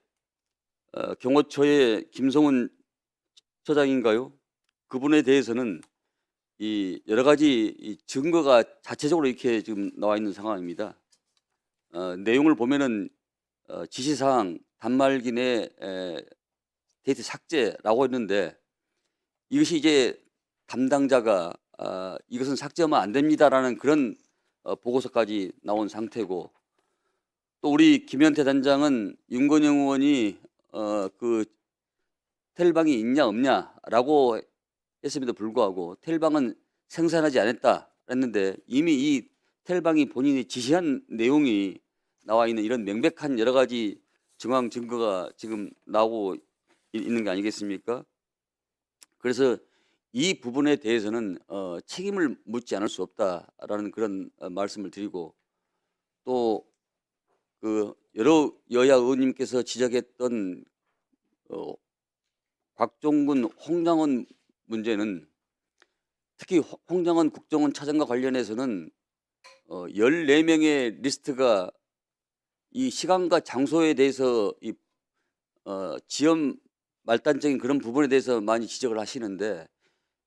경호처의 김성훈 처장인가요? 그분에 대해서는 이 여러 가지 이 증거가 자체적으로 이렇게 지금 나와 있는 상황입니다. 내용을 보면은 지시사항 단말기 내 데이터 삭제라고 했는데 이것이 이제 담당자가 이것은 삭제하면 안 됩니다라는 그런 보고서까지 나온 상태고, 또 우리 김현태 단장은 윤건영 의원이 그 텔방이 있냐 없냐라고 했음에도 불구하고 텔방은 생산하지 않았다 했는데 이미 이 텔방이 본인이 지시한 내용이 나와 있는 이런 명백한 여러 가지 정황 증거가 지금 나오고 있는 게 아니겠습니까? 그래서 이 부분에 대해서는 책임을 묻지 않을 수 없다라는 그런 말씀을 드리고, 또 그 여러 여야 의원님께서 지적했던 곽종근, 홍장원 문제는, 특히 홍장원 국정원 차장과 관련해서는 14명의 리스트가 이 시간과 장소에 대해서 이 지연 말단적인 그런 부분에 대해서 많이 지적을 하시는데,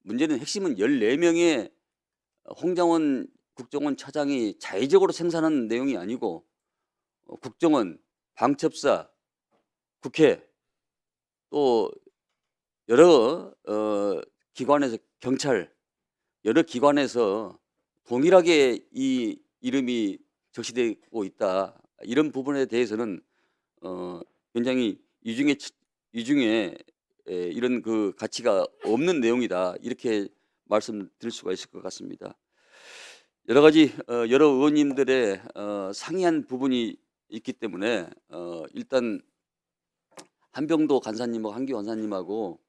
문제는 핵심은 14명의 홍장원 국정원 차장이 자의적으로 생산한 내용이 아니고 국정원, 방첩사, 국회, 또 여러 기관에서, 경찰, 여러 기관에서 동일하게 이 이름이 적시되고 있다. 이런 부분에 대해서는 굉장히 이중에 이런 그 가치가 없는 내용이다. 이렇게 말씀드릴 수가 있을 것 같습니다. 여러 가지 여러 의원님들의 상이한 부분이 있기 때문에 일단 한병도 간사님하고 한기 원사님하고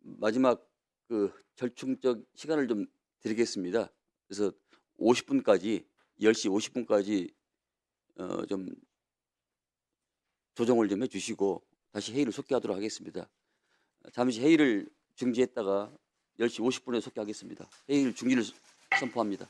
마지막 그 절충적 시간을 좀 드리겠습니다. 그래서 50분까지 10시 50분까지 좀 조정을 좀 해주시고 다시 회의를 속개하도록 하겠습니다. 잠시 회의를 중지했다가 10시 50분에 속개하겠습니다. 회의를 중지를 선포합니다.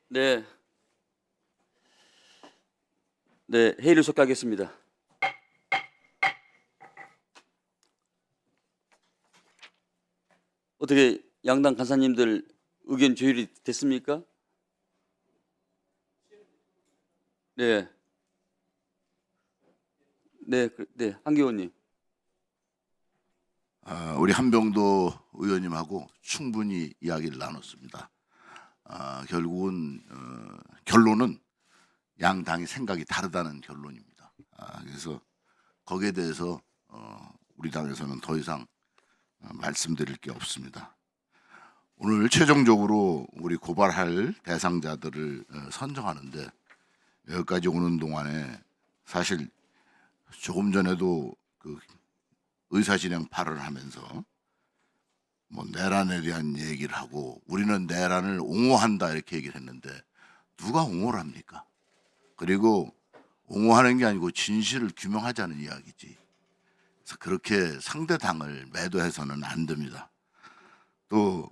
네. 네, 회의를 속개하겠습니다. 어떻게 양당 간사님들 의견 조율이 됐습니까? 네. 네, 네, 한기 의원님. 우리 한병도 의원님하고 충분히 이야기를 나눴습니다. 결국은 결론은 양 당의 생각이 다르다는 결론입니다. 그래서 거기에 대해서 우리 당에서는 더 이상 말씀드릴 게 없습니다. 오늘 최종적으로 우리 고발할 대상자들을 선정하는데, 여기까지 오는 동안에 사실 조금 전에도 그 의사진행 발언을 하면서 뭐 내란에 대한 얘기를 하고 우리는 내란을 옹호한다 이렇게 얘기를 했는데, 누가 옹호를 합니까? 그리고 옹호하는 게 아니고 진실을 규명하자는 이야기지. 그래서 그렇게 상대 당을 매도해서는 안 됩니다. 또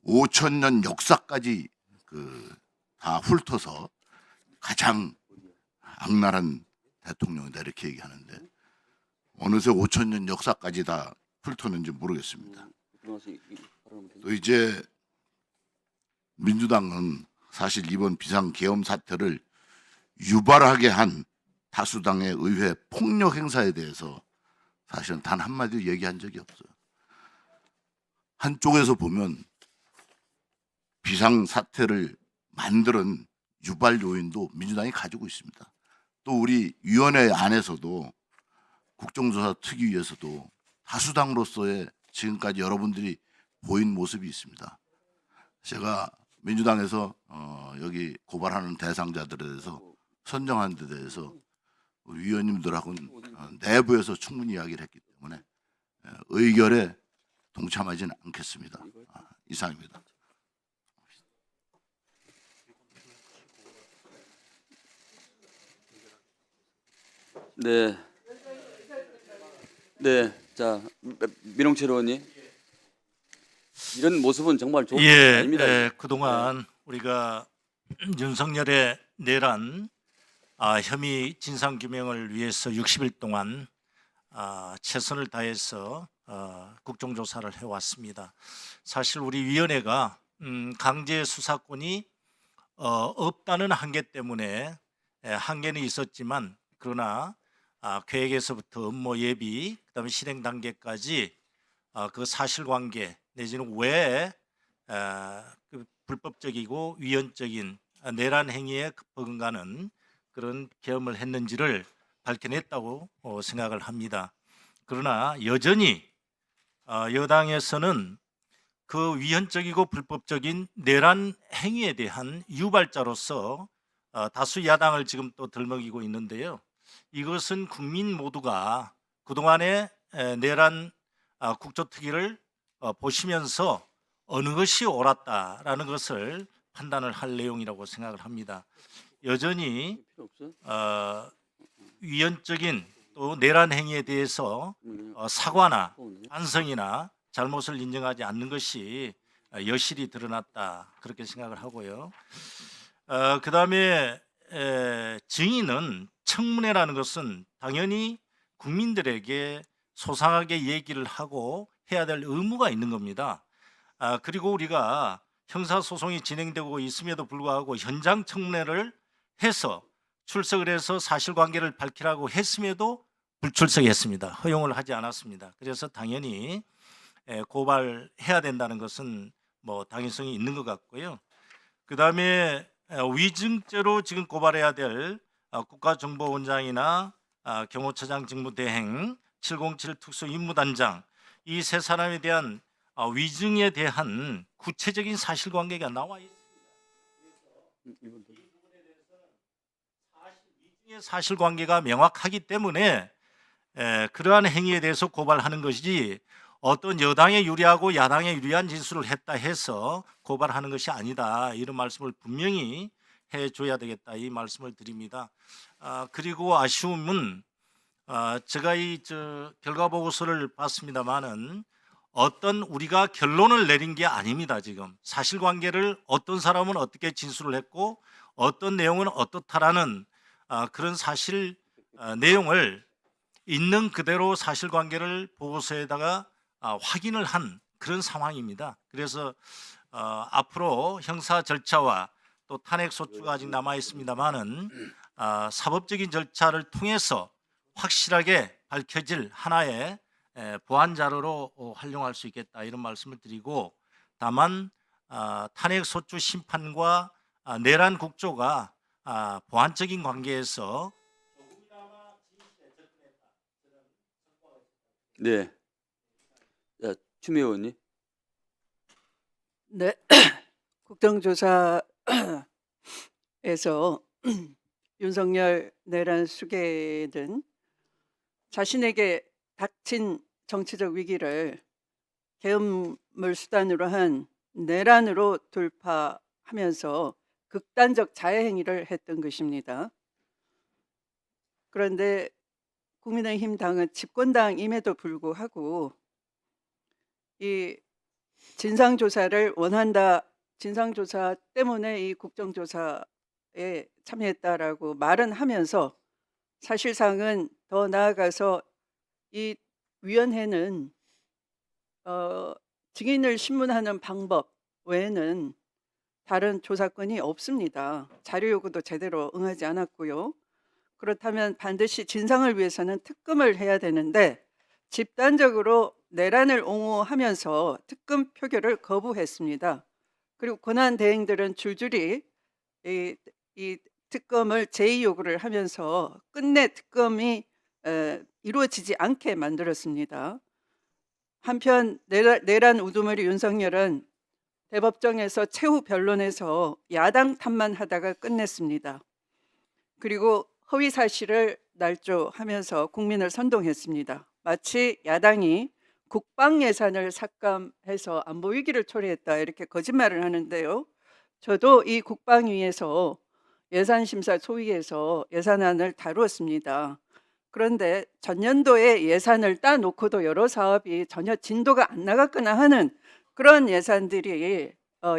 5,000년 역사까지 다 훑어서 가장 악랄한 대통령이다 이렇게 얘기하는데, 어느새 5,000년 역사까지 다 훑었는지 모르겠습니다. 또 이제 민주당은 사실 이번 비상계엄 사태를 유발하게 한 다수당의 의회 폭력 행사에 대해서 사실은 단 한마디도 얘기한 적이 없어요. 한쪽에서 보면 비상사태를 만드는 유발 요인도 민주당이 가지고 있습니다. 또 우리 위원회 안에서도 국정조사 특위에서도 다수당으로서의 지금까지 여러분들이 보인 모습이 있습니다. 제가 민주당에서 여기 고발하는 대상자들에 대해서 선정한 데 대해서 우리 위원님들하고는 내부에서 충분히 이야기를 했기 때문에 의결에 동참하지는 않겠습니다. 이상입니다. 네. 네. 자, 민홍철 의원님. 이런 모습은 정말 좋은 모습이 아닙니다. 그동안 우리가 윤석열의 내란 혐의 진상 규명을 위해서 60일 동안 최선을 다해서 국정조사를 해왔습니다. 사실 우리 위원회가 강제 수사권이 없다는 한계 때문에 한계는 있었지만 그러나 계획에서부터 업무 예비 그다음에 실행 단계까지 그 사실관계 내지는 왜 그 불법적이고 위헌적인 내란 행위에 버금가는 그런 계엄을 했는지를 밝혀냈다고 생각을 합니다. 그러나 여전히 여당에서는 그 위헌적이고 불법적인 내란 행위에 대한 유발자로서 다수 야당을 지금 또 들먹이고 있는데요. 이것은 국민 모두가 그동안의 내란 국조특위를 보시면서 어느 것이 옳았다라는 것을 판단을 할 내용이라고 생각을 합니다. 여전히 위헌적인 또 내란 행위에 대해서 사과나 반성이나 잘못을 인정하지 않는 것이 여실히 드러났다 그렇게 생각을 하고요. 그다음에 증인은 청문회라는 것은 당연히 국민들에게 소상하게 얘기를 하고 해야 될 의무가 있는 겁니다. 그리고 우리가 형사소송이 진행되고 있음에도 불구하고 현장 청문회를 해서 출석을 해서 사실관계를 밝히라고 했음에도 불출석했습니다. 허용을 하지 않았습니다. 그래서 당연히 고발해야 된다는 것은 뭐 당위성이 있는 것 같고요. 그다음에 위증죄로 지금 고발해야 될 국가정보원장이나 경호처장 직무대행, 707 특수임무단장 이 세 사람에 대한 위증에 대한 구체적인 사실관계가 나와 있습니다. 위증의 사실관계가 명확하기 때문에 그러한 행위에 대해서 고발하는 것이지 어떤 여당에 유리하고 야당에 유리한 진술을 했다 해서 고발하는 것이 아니다. 이런 말씀을 분명히 해줘야 되겠다. 이 말씀을 드립니다. 그리고 아쉬움은 제가 이 결과 보고서를 봤습니다마는 어떤 우리가 결론을 내린 게 아닙니다. 지금 사실관계를 어떤 사람은 어떻게 진술을 했고 어떤 내용은 어떻다라는 그런 사실 내용을 있는 그대로 사실관계를 보고서에다가 확인을 한 그런 상황입니다. 그래서 앞으로 형사 절차와 또 탄핵 소추가 아직 남아 있습니다만은 사법적인 절차를 통해서 확실하게 밝혀질 하나의 보완 자료로 활용할 수 있겠다 이런 말씀을 드리고 다만 탄핵 소추 심판과 내란 국조가 보완적인 관계에서 네. 자, 추미애 의원님. 네. 국정조사에서 윤석열 내란 수계는 자신에게 닥친 정치적 위기를 계엄을 수단으로 한 내란으로 돌파하면서 극단적 자해 행위를 했던 것입니다. 그런데 국민의힘 당은 집권당임에도 불구하고 이 진상조사를 원한다, 진상조사 때문에 이 국정조사에 참여했다라고 말은 하면서 사실상은 더 나아가서 이 위원회는 증인을 신문하는 방법 외에는 다른 조사권이 없습니다. 자료 요구도 제대로 응하지 않았고요. 그렇다면 반드시 진상을 위해서는 특검을 해야 되는데 집단적으로 내란을 옹호하면서 특검 표결을 거부했습니다. 그리고 권한 대행들은 줄줄이 이 특검을 제의 요구를 하면서 끝내 특검이 이루어지지 않게 만들었습니다. 한편 내란 우두머리 윤석열은 대법정에서 최후 변론에서 야당 탓만 하다가 끝냈습니다. 그리고 허위 사실을 날조하면서 국민을 선동했습니다. 마치 야당이 국방 예산을 삭감해서 안보 위기를 초래했다 이렇게 거짓말을 하는데요. 저도 이 국방위에서 예산심사 소위에서 예산안을 다루었습니다. 그런데 전년도에 예산을 따놓고도 여러 사업이 전혀 진도가 안 나갔거나 하는 그런 예산들이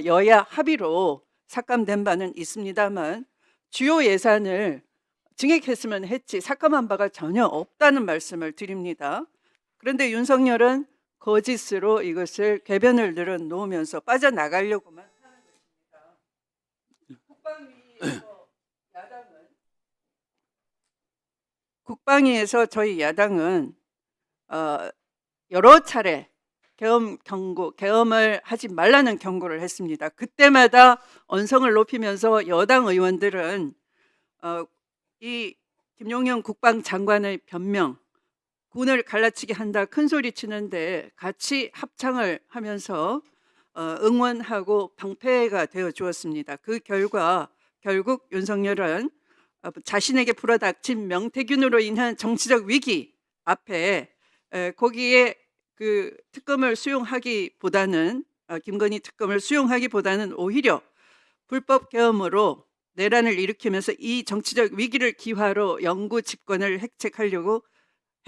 여야 합의로 삭감된 바는 있습니다만 주요 예산을 증액했으면 했지 삭감한 바가 전혀 없다는 말씀을 드립니다. 그런데 윤석열은 거짓으로 이것을 궤변을 늘어놓으면서 빠져나가려고만 하는 것입니다. 국방위에서 저희 야당은 여러 차례 계엄을 하지 말라는 경고를 했습니다. 그때마다 언성을 높이면서 여당 의원들은 이 김용현 국방장관의 변명, 군을 갈라치게 한다 큰 소리 치는데 같이 합창을 하면서 응원하고 방패가 되어 주었습니다. 그 결과 결국 윤석열은 자신에게 불어닥친 명태균으로 인한 정치적 위기 앞에 거기에 그 특검을 수용하기보다는 김건희 특검을 수용하기보다는 오히려 불법 계엄으로 내란을 일으키면서 이 정치적 위기를 기화로 영구 집권을 획책하려고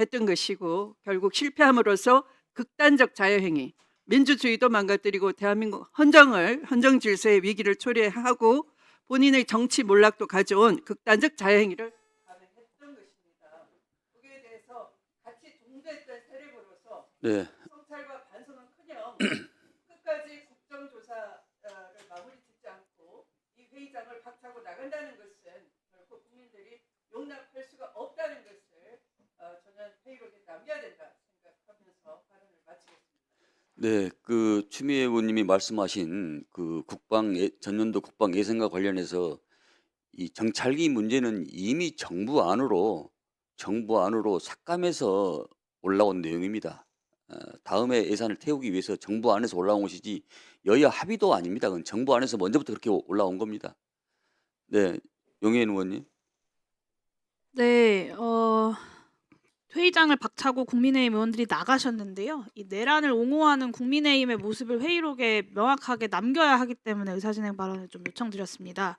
했던 것이고 결국 실패함으로써 극단적 자유행위, 민주주의도 망가뜨리고 대한민국 헌정 질서의 위기를 초래하고 본인의 정치 몰락도 가져온 극단적 자유행위를 감행했던 것입니다. 거기에 대해서 같이 동조했던 세력으로서 네. 성찰과 반성은커녕 끝까지 국정조사를 마무리 짓지 않고 이 회의장을 박차고 나간다는 것은 결코 국민들이 용납할 수가 없다는 것을 저는 회의록에 남겨야 된다 생각하면서 발언을 마치겠습니다. 네, 그 추미애 의원님이 말씀하신 그 전년도 국방 예산과 관련해서 이 정찰기 문제는 이미 정부 안으로 삭감해서 올라온 내용입니다. 다음에 예산을 태우기 위해서 정부 안에서 올라온 것이지 여야 합의도 아닙니다. 그건 정부 안에서 먼저부터 그렇게 올라온 겁니다. 네, 용혜인 의원님. 네, 회의장을 박차고 국민의힘 의원들이 나가셨는데요. 이 내란을 옹호하는 국민의힘의 모습을 회의록에 명확하게 남겨야 하기 때문에 의사진행 발언을 좀 요청드렸습니다.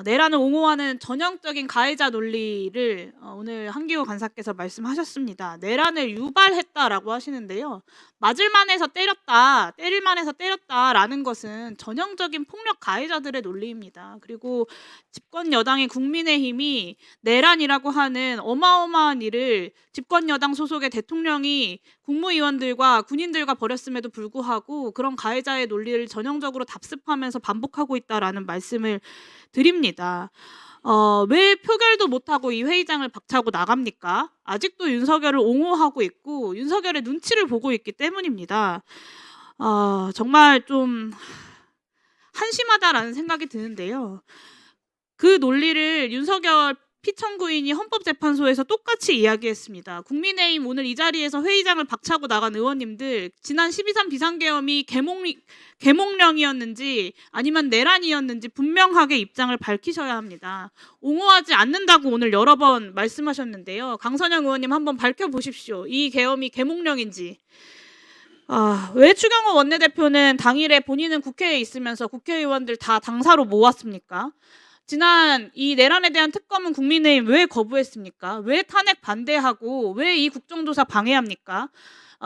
내란을 옹호하는 전형적인 가해자 논리를 오늘 한기호 간사께서 말씀하셨습니다. 내란을 유발했다라고 하시는데요. 맞을 만해서 때렸다, 때릴 만해서 때렸다라는 것은 전형적인 폭력 가해자들의 논리입니다. 그리고 집권 여당인 국민의힘이 내란이라고 하는 어마어마한 일을 집권 여당 소속의 대통령이 국무위원들과 군인들과 벌였음에도 불구하고 그런 가해자의 논리를 전형적으로 답습하면서 반복하고 있다라는 말씀을 드립니다. 왜 표결도 못하고 이 회의장을 박차고 나갑니까? 아직도 윤석열을 옹호하고 있고 윤석열의 눈치를 보고 있기 때문입니다. 정말 좀 한심하다라는 생각이 드는데요. 그 논리를 윤석열 피청구인이 헌법재판소에서 똑같이 이야기했습니다. 국민의힘 오늘 이 자리에서 회의장을 박차고 나간 의원님들 지난 12.3 비상계엄이 계몽령이었는지 아니면 내란이었는지 분명하게 입장을 밝히셔야 합니다. 옹호하지 않는다고 오늘 여러 번 말씀하셨는데요. 강선영 의원님 한번 밝혀보십시오. 이 계엄이 계몽령인지. 왜 추경호 원내대표는 당일에 본인은 국회에 있으면서 국회의원들 다 당사로 모았습니까? 지난 이 내란에 대한 특검은 국민의힘 왜 거부했습니까? 왜 탄핵 반대하고 왜 이 국정조사 방해합니까?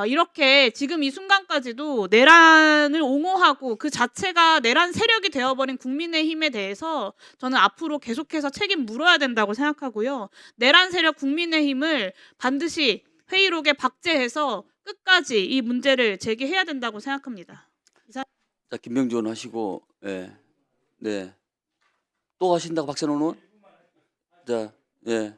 이렇게 지금 이 순간까지도 내란을 옹호하고 그 자체가 내란 세력이 되어버린 국민의힘에 대해서 저는 앞으로 계속해서 책임 물어야 된다고 생각하고요. 내란 세력 국민의힘을 반드시 회의록에 박제해서 끝까지 이 문제를 제기해야 된다고 생각합니다. 자, 김병주 의원 하시고, 네. 또 하신다고 박찬원 의원? 자, 네.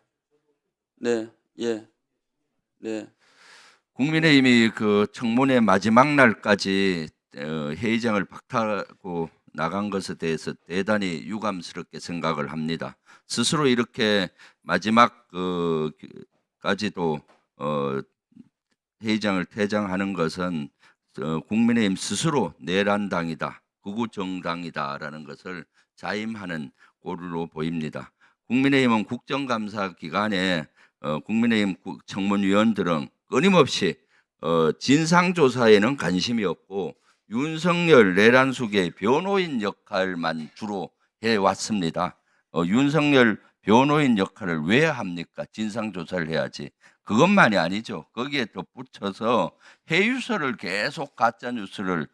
국민의힘이 그 청문회 마지막 날까지 회의장을 박탈하고 나간 것에 대해서 대단히 유감스럽게 생각을 합니다. 스스로 이렇게 마지막 까지도 회의장을 퇴장하는 것은 국민의힘 스스로 내란당이다, 극우정당이다라는 것을 자임하는 꼴로 보입니다. 국민의힘은 국정감사 기간에 국민의힘 청문위원들은 끊임없이 진상조사에는 관심이 없고 윤석열 내란 수계의 변호인 역할만 주로 해왔습니다. 윤석열 변호인 역할을 왜 합니까? 진상조사를 해야지. 그것만이 아니죠. 거기에 덧붙여서 해유서를 계속 가짜뉴스를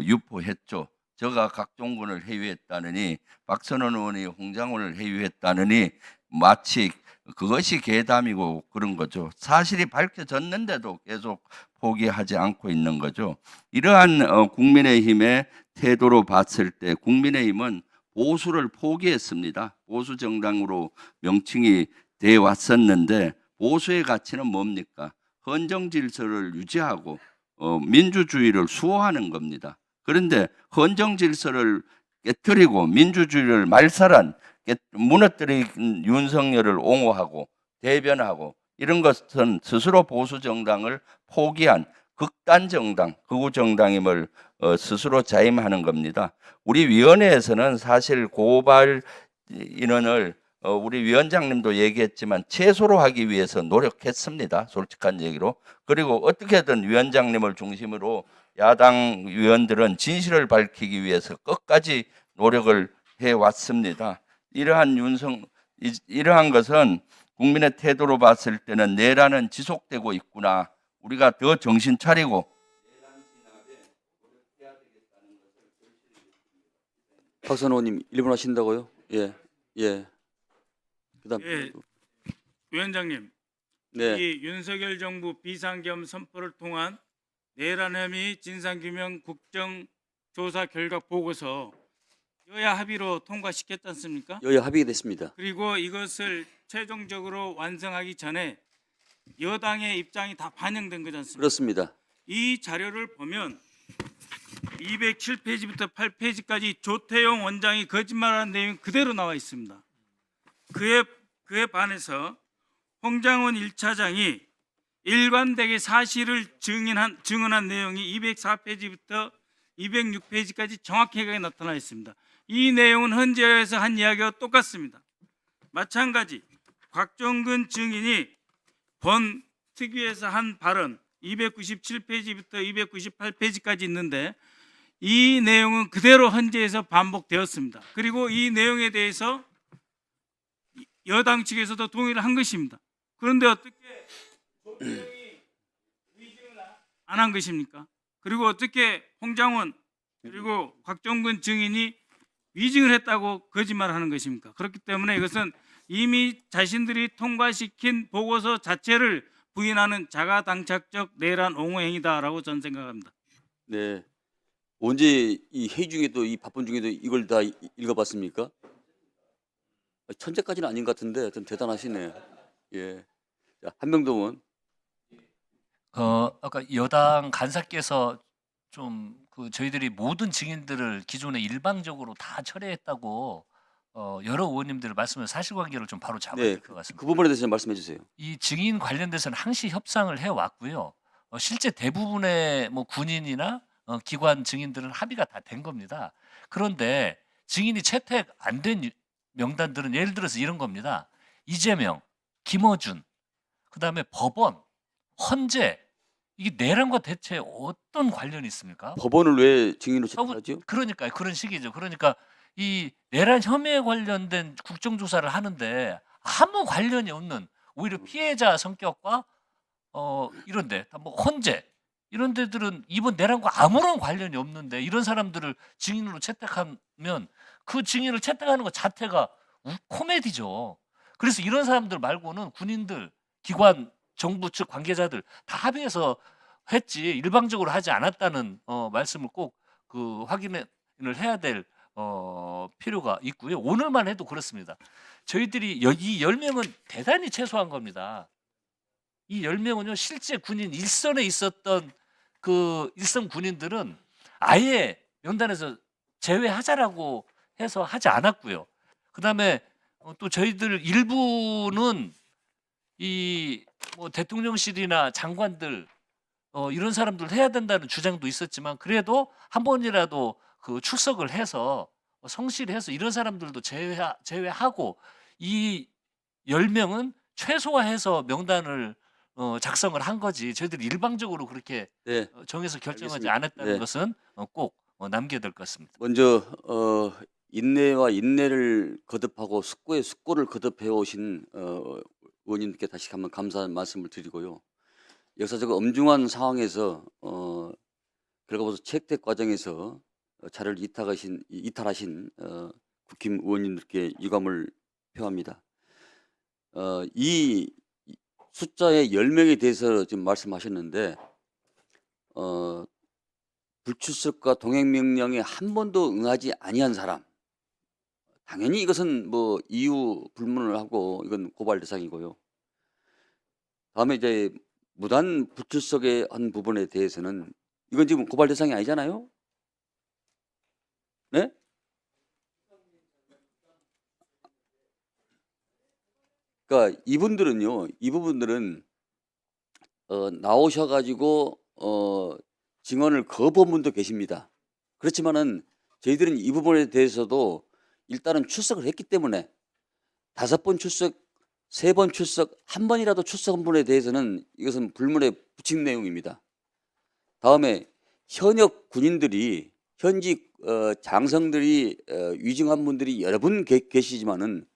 유포했죠. 저가 각종군을 해유했다느니 박선원 의원이 홍장훈을 해유했다느니 마치 그것이 괴담이고 그런 거죠. 사실이 밝혀졌는데도 계속 포기하지 않고 있는 거죠. 이러한 국민의힘의 태도로 봤을 때 국민의힘은 보수를 포기했습니다. 보수 정당으로 명칭이 돼 왔었는데 보수의 가치는 뭡니까? 헌정 질서를 유지하고 민주주의를 수호하는 겁니다. 그런데 헌정 질서를 깨뜨리고 민주주의를 말살한 무너뜨린 윤석열을 옹호하고 대변하고 이런 것은 스스로 보수 정당을 포기한 극단 정당, 극우 정당임을 스스로 자임하는 겁니다. 우리 위원회에서는 사실 고발 인원을 우리 위원장님도 얘기했지만 최소로 하기 위해서 노력했습니다. 솔직한 얘기로. 그리고 어떻게든 위원장님을 중심으로 야당 위원들은 진실을 밝히기 위해서 끝까지 노력을 해왔습니다. 이러한 것은 국민의 태도로 봤을 때는 내란은 지속되고 있구나. 우리가 더 정신 차리고 박선호 의원님 1분 하신다고요? 예. 예. 그다음 예, 위원장님, 네. 이 윤석열 정부 비상계엄 선포를 통한 내란 혐의 진상규명 국정조사 결과 보고서 여야 합의로 통과시켰지 않습니까? 여야 합의가 됐습니다. 그리고 이것을 최종적으로 완성하기 전에 여당의 입장이 다 반영된 거지 않습니까? 그렇습니다. 이 자료를 보면 207페이지부터 8페이지까지 조태용 원장이 거짓말하는 내용이 그대로 나와 있습니다. 그에 반해서 홍장훈 1차장이 일관되게 사실을 증언한 내용이 204페이지부터 206페이지까지 정확하게 나타나 있습니다. 이 내용은 헌재에서 한 이야기와 똑같습니다. 마찬가지 곽종근 증인이 본 특위에서 한 발언 297페이지부터 298페이지까지 있는데 이 내용은 그대로 헌재에서 반복되었습니다. 그리고 이 내용에 대해서 여당 측에서도 동의를 한 것입니다. 그런데 어떻게 조태용이 위증을 안 한 것입니까? 그리고 어떻게 홍장훈 그리고 곽종근 증인이 위증을 했다고 거짓말하는 것입니까? 그렇기 때문에 이것은 이미 자신들이 통과시킨 보고서 자체를 부인하는 자가당착적 내란 옹호 행위다라고 저는 생각합니다. 네. 언제 이 회의 중에도 이 바쁜 중에도 이걸 다 읽어봤습니까? 천재까지는 아닌 것 같은데 하여튼 대단하시네. 예. 자, 한명동 의원. 아까 여당 간사께서 좀 저희들이 모든 증인들을 기존에 일방적으로 다 철회했다고 여러 의원님들 말씀을 사실관계를 좀 바로 잡아야 될 것 같습니다. 그 부분에 대해서 좀 말씀해 주세요. 이 증인 관련돼서는 항시 협상을 해왔고요. 실제 대부분의 뭐 군인이나 기관 증인들은 합의가 다 된 겁니다. 그런데 증인이 채택 안 된 명단들은 예를 들어서 이런 겁니다. 이재명, 김어준, 그다음에 법원, 헌재, 이게 내란과 대체 어떤 관련이 있습니까? 법원을 왜 증인으로 채택하죠? 그러니까 그런 식이죠. 그러니까 이 내란 혐의에 관련된 국정조사를 하는데 아무 관련이 없는 오히려 피해자 성격과 이런데 뭐 헌재 이런 데들은 이번 내란과 아무런 관련이 없는데 이런 사람들을 증인으로 채택하면 그 증인을 채택하는 것 자체가 코미디죠. 그래서 이런 사람들 말고는 군인들, 기관, 정부 측 관계자들 다 합의해서 했지 일방적으로 하지 않았다는 말씀을 꼭 확인을 해야 될 필요가 있고요. 오늘만 해도 그렇습니다. 저희들이 이 10명은 대단히 최소한 겁니다. 이 10명은요 실제 군인 일선에 있었던 그 일선 군인들은 아예 명단에서 제외하자라고 해서 하지 않았고요. 그다음에 또 저희들 일부는 이 뭐 대통령실이나 장관들 이런 사람들 해야 된다는 주장도 있었지만 그래도 한 번이라도 출석을 해서 성실해서 이런 사람들도 제외하고 이 10명은 최소화해서 명단을 작성을 한 거지 저희들이 일방적으로 그렇게 네. 정해서 결정하지 알겠습니다. 않았다는 네. 것은 꼭 남겨야 될 것 같습니다. 먼저 인내와 인내를 거듭하고 숙고에 숙고를 거듭해 오신 의원님께 다시 한번 감사한 말씀을 드리고요. 역사적 엄중한 상황에서 결과보수 채택 과정에서 자료를 이탈하신 국힘 의원님들께 유감을 표합니다. 이 숫자의 10명에 대해서 지금 말씀하셨는데 불출석과 동행명령에 한 번도 응하지 아니한 사람, 당연히 이것은 뭐 이유 불문을 하고 이건 고발 대상이고요. 다음에 이제 무단 불출석의 한 부분에 대해서는 이건 지금 고발 대상이 아니잖아요. 네? 그러니까 이분들은요, 이 부분들은 나오셔가지고 증언을 거부한 분도 계십니다. 그렇지만은 저희들은 이 부분에 대해서도 일단은 출석을 했기 때문에 5번 출석, 3번 출석, 한 번이라도 출석한 분에 대해서는 이것은 불문에 붙인 내용입니다. 다음에 현역 군인들이 현직 장성들이 위증한 분들이 여러 분 계시지만은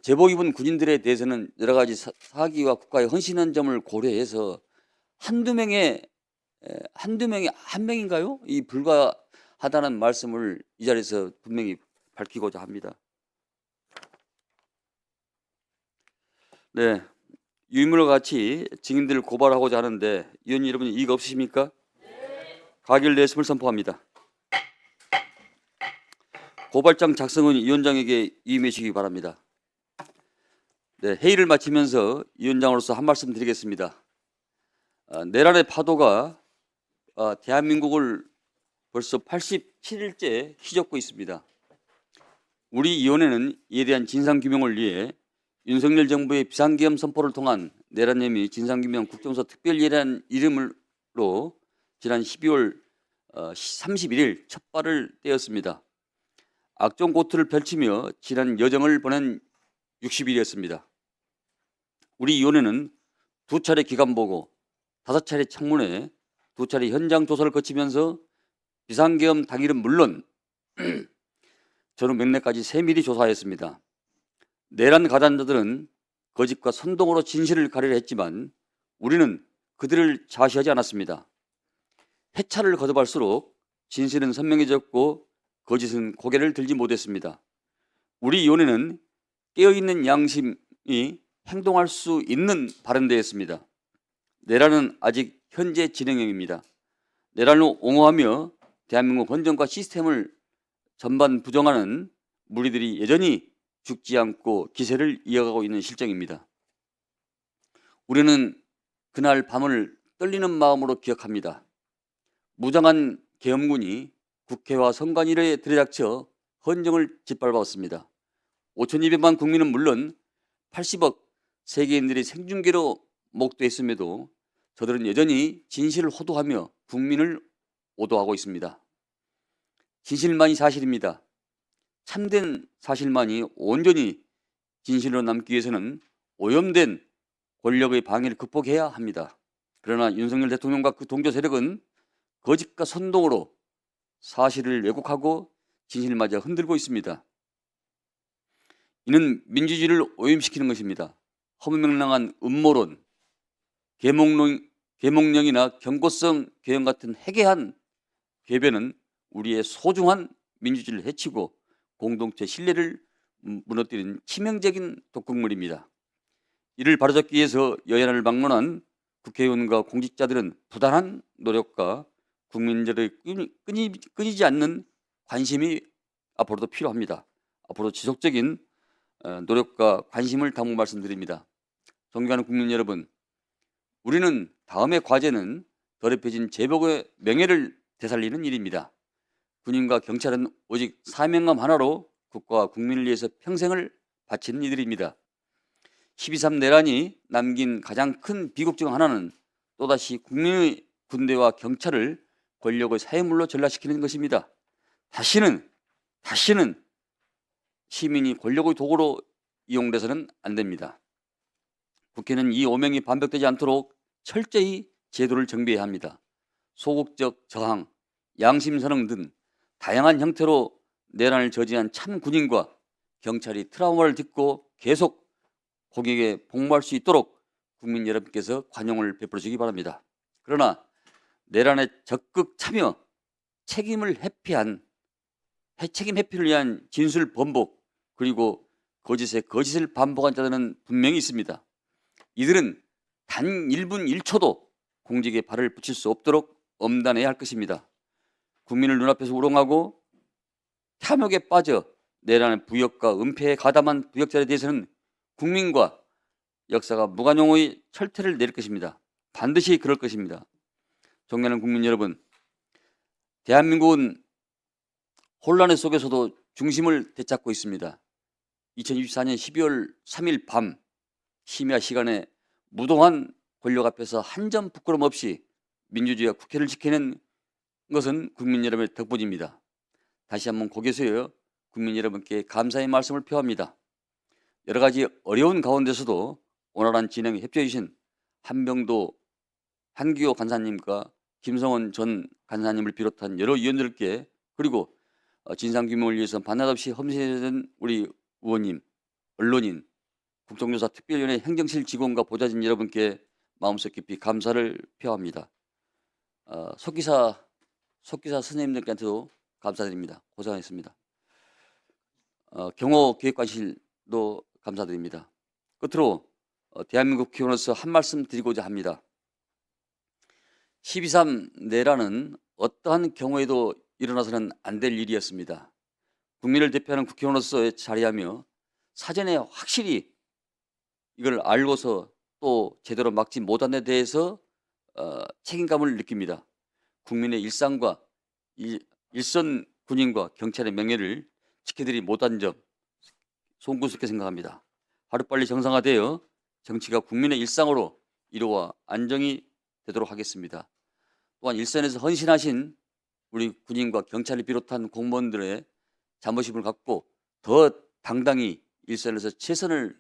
제복 입은 군인들에 대해서는 여러 가지 사기와 국가에 헌신한 점을 고려해서 한두 명의 한 명인가요? 이 불가하다는 말씀을 이 자리에서 분명히 밝히고자 합니다. 네, 유인물과 같이 증인들을 고발하고자 하는데 위원님 여러분 이의가 없으십니까? 네. 가결 내심을 선포합니다. 고발장 작성은 위원장에게 임해주시기 바랍니다. 네, 회의를 마치면서 위원장으로서 한 말씀 드리겠습니다. 내란의 파도가 대한민국을 벌써 87일째 휘젓고 있습니다. 우리 위원회는 이에 대한 진상규명을 위해 윤석열 정부의 비상계엄 선포를 통한 내란 혐의 진상규명 국정조사 특별위라는 이름으로 지난 12월 31일 첫 발을 떼었습니다. 악종 고투를 펼치며 지난 여정을 보낸 60일이었습니다. 우리 위원회는 2차례 기간보고 5차례 청문회, 2차례 현장 조사를 거치면서 비상계엄 당일은 물론 전후 맥락까지 세밀히 조사했습니다. 내란 가담자들은 거짓과 선동으로 진실을 가리려 했지만 우리는 그들을 좌시하지 않았습니다. 해차를 거듭할수록 진실은 선명해졌고 거짓은 고개를 들지 못했습니다. 우리 위원회는 깨어있는 양심이 행동할 수 있는 발언대였습니다. 내란은 아직 현재 진행형입니다. 내란을 옹호하며 대한민국 헌정과 시스템을 전반 부정하는 무리들이 여전히 죽지 않고 기세를 이어가고 있는 실정입니다. 우리는 그날 밤을 떨리는 마음으로 기억합니다. 무장한 계엄군이 국회와 선관위에 들이닥쳐 헌정을 짓밟았습니다. 5,200만 국민은 물론 80억 세계인들이 생중계로 목도했음에도 저들은 여전히 진실을 호도하며 국민을 오도하고 있습니다. 진실만이 사실입니다. 참된 사실만이 온전히 진실로 남기 위해서는 오염된 권력의 방해를 극복해야 합니다. 그러나 윤석열 대통령과 그 동조 세력은 거짓과 선동으로 사실을 왜곡하고 진실마저 흔들고 있습니다. 이는 민주주의를 오염시키는 것입니다. 허무맹랑한 음모론, 계몽령이나 경고성 개헌 같은 해괴한 궤변은 우리의 소중한 민주주의를 해치고 공동체 신뢰를 무너뜨리는 치명적인 독극물입니다. 이를 바로잡기 위해서 여야를 막론한 국회의원과 공직자들은 부단한 노력과 국민들의 끊이지 않는 관심이 앞으로도 필요합니다. 앞으로 지속적인 노력과 관심을 당부 말씀드립니다. 존경하는 국민 여러분, 우리는 다음의 과제는 더럽혀진 제복의 명예를 되살리는 일입니다. 군인과 경찰은 오직 사명감 하나로 국가와 국민을 위해서 평생을 바치는 이들입니다. 12.3 내란이 남긴 가장 큰 비극 중 하나는 또다시 국민의 군대와 경찰을 권력의 사회물로 전락시키는 것입니다. 다시는 시민이 권력의 도구로 이용돼서는 안 됩니다. 국회는 이 오명이 반복되지 않도록 철저히 제도를 정비해야 합니다. 소극적 저항, 양심선언 등 다양한 형태로 내란을 저지한 참 군인과 경찰이 트라우마를 딛고 계속 공익에 복무할 수 있도록 국민 여러분께서 관용을 베풀어 주기 바랍니다. 그러나 내란에 적극 참여, 책임을 회피한 책임 회피를 위한 진술 번복 그리고 거짓의 거짓을 반복한 자들은 분명히 있습니다. 이들은 단 1분 1초도 공직에 발을 붙일 수 없도록 엄단해야 할 것입니다. 국민을 눈앞에서 우롱하고 탐욕에 빠져 내란의 부역과 은폐에 가담한 부역자에 대해서는 국민과 역사가 무관용의 철퇴를 내릴 것입니다. 반드시 그럴 것입니다. 존경하는 국민 여러분, 대한민국은 혼란의 속에서도 중심을 되찾고 있습니다. 2024년 12월 3일 밤 심야 시간에 무도한 권력 앞에서 한 점 부끄럼 없이 민주주의와 국회를 지키는 것은 국민 여러분의 덕분입니다. 다시 한번 고개 숙여 국민 여러분께 감사의 말씀을 표합니다. 여러 가지 어려운 가운데서도 원활한 진행에 협조해 주신 한병도 한기호 간사님과 김성원 전 간사님을 비롯한 여러 위원들께 그리고 진상규명을 위해서 반낮 없이 험신해준 우리 의원님, 언론인, 국정조사 특별위원회 행정실 직원과 보좌진 여러분께 마음속 깊이 감사를 표합니다. 속기사 선생님들께도 감사드립니다. 고생하셨습니다. 경호 기획관실도 감사드립니다. 끝으로 대한민국 국회의원으로서 한 말씀 드리고자 합니다. 12.3 내란은 어떠한 경우에도 일어나서는 안 될 일이었습니다. 국민을 대표하는 국회의원으로서 자리하며 사전에 확실히 이걸 알고서 또 제대로 막지 못한 데 대해서 책임감을 느낍니다. 국민의 일상과 일선 군인과 경찰의 명예를 지켜드리지 못한 점 송구스럽게 생각합니다. 하루빨리 정상화되어 정치가 국민의 일상으로 이루어 안정이 되도록 하겠습니다. 또한 일선에서 헌신하신 우리 군인과 경찰을 비롯한 공무원들의 자부심을 갖고 더 당당히 일선에서 최선을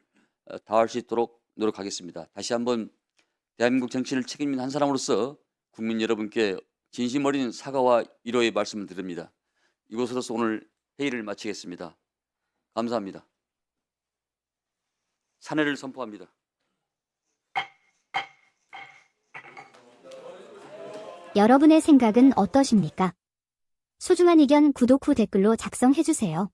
다할 수 있도록 노력하겠습니다. 다시 한번 대한민국 정치를 책임진 한 사람으로서 국민 여러분께 진심 어린 사과와 위로의 말씀을 드립니다. 이것으로서 오늘 회의를 마치겠습니다. 감사합니다. 산회를 선포합니다. 여러분의 생각은 어떠십니까? 소중한 의견 구독 후 댓글로 작성해 주세요.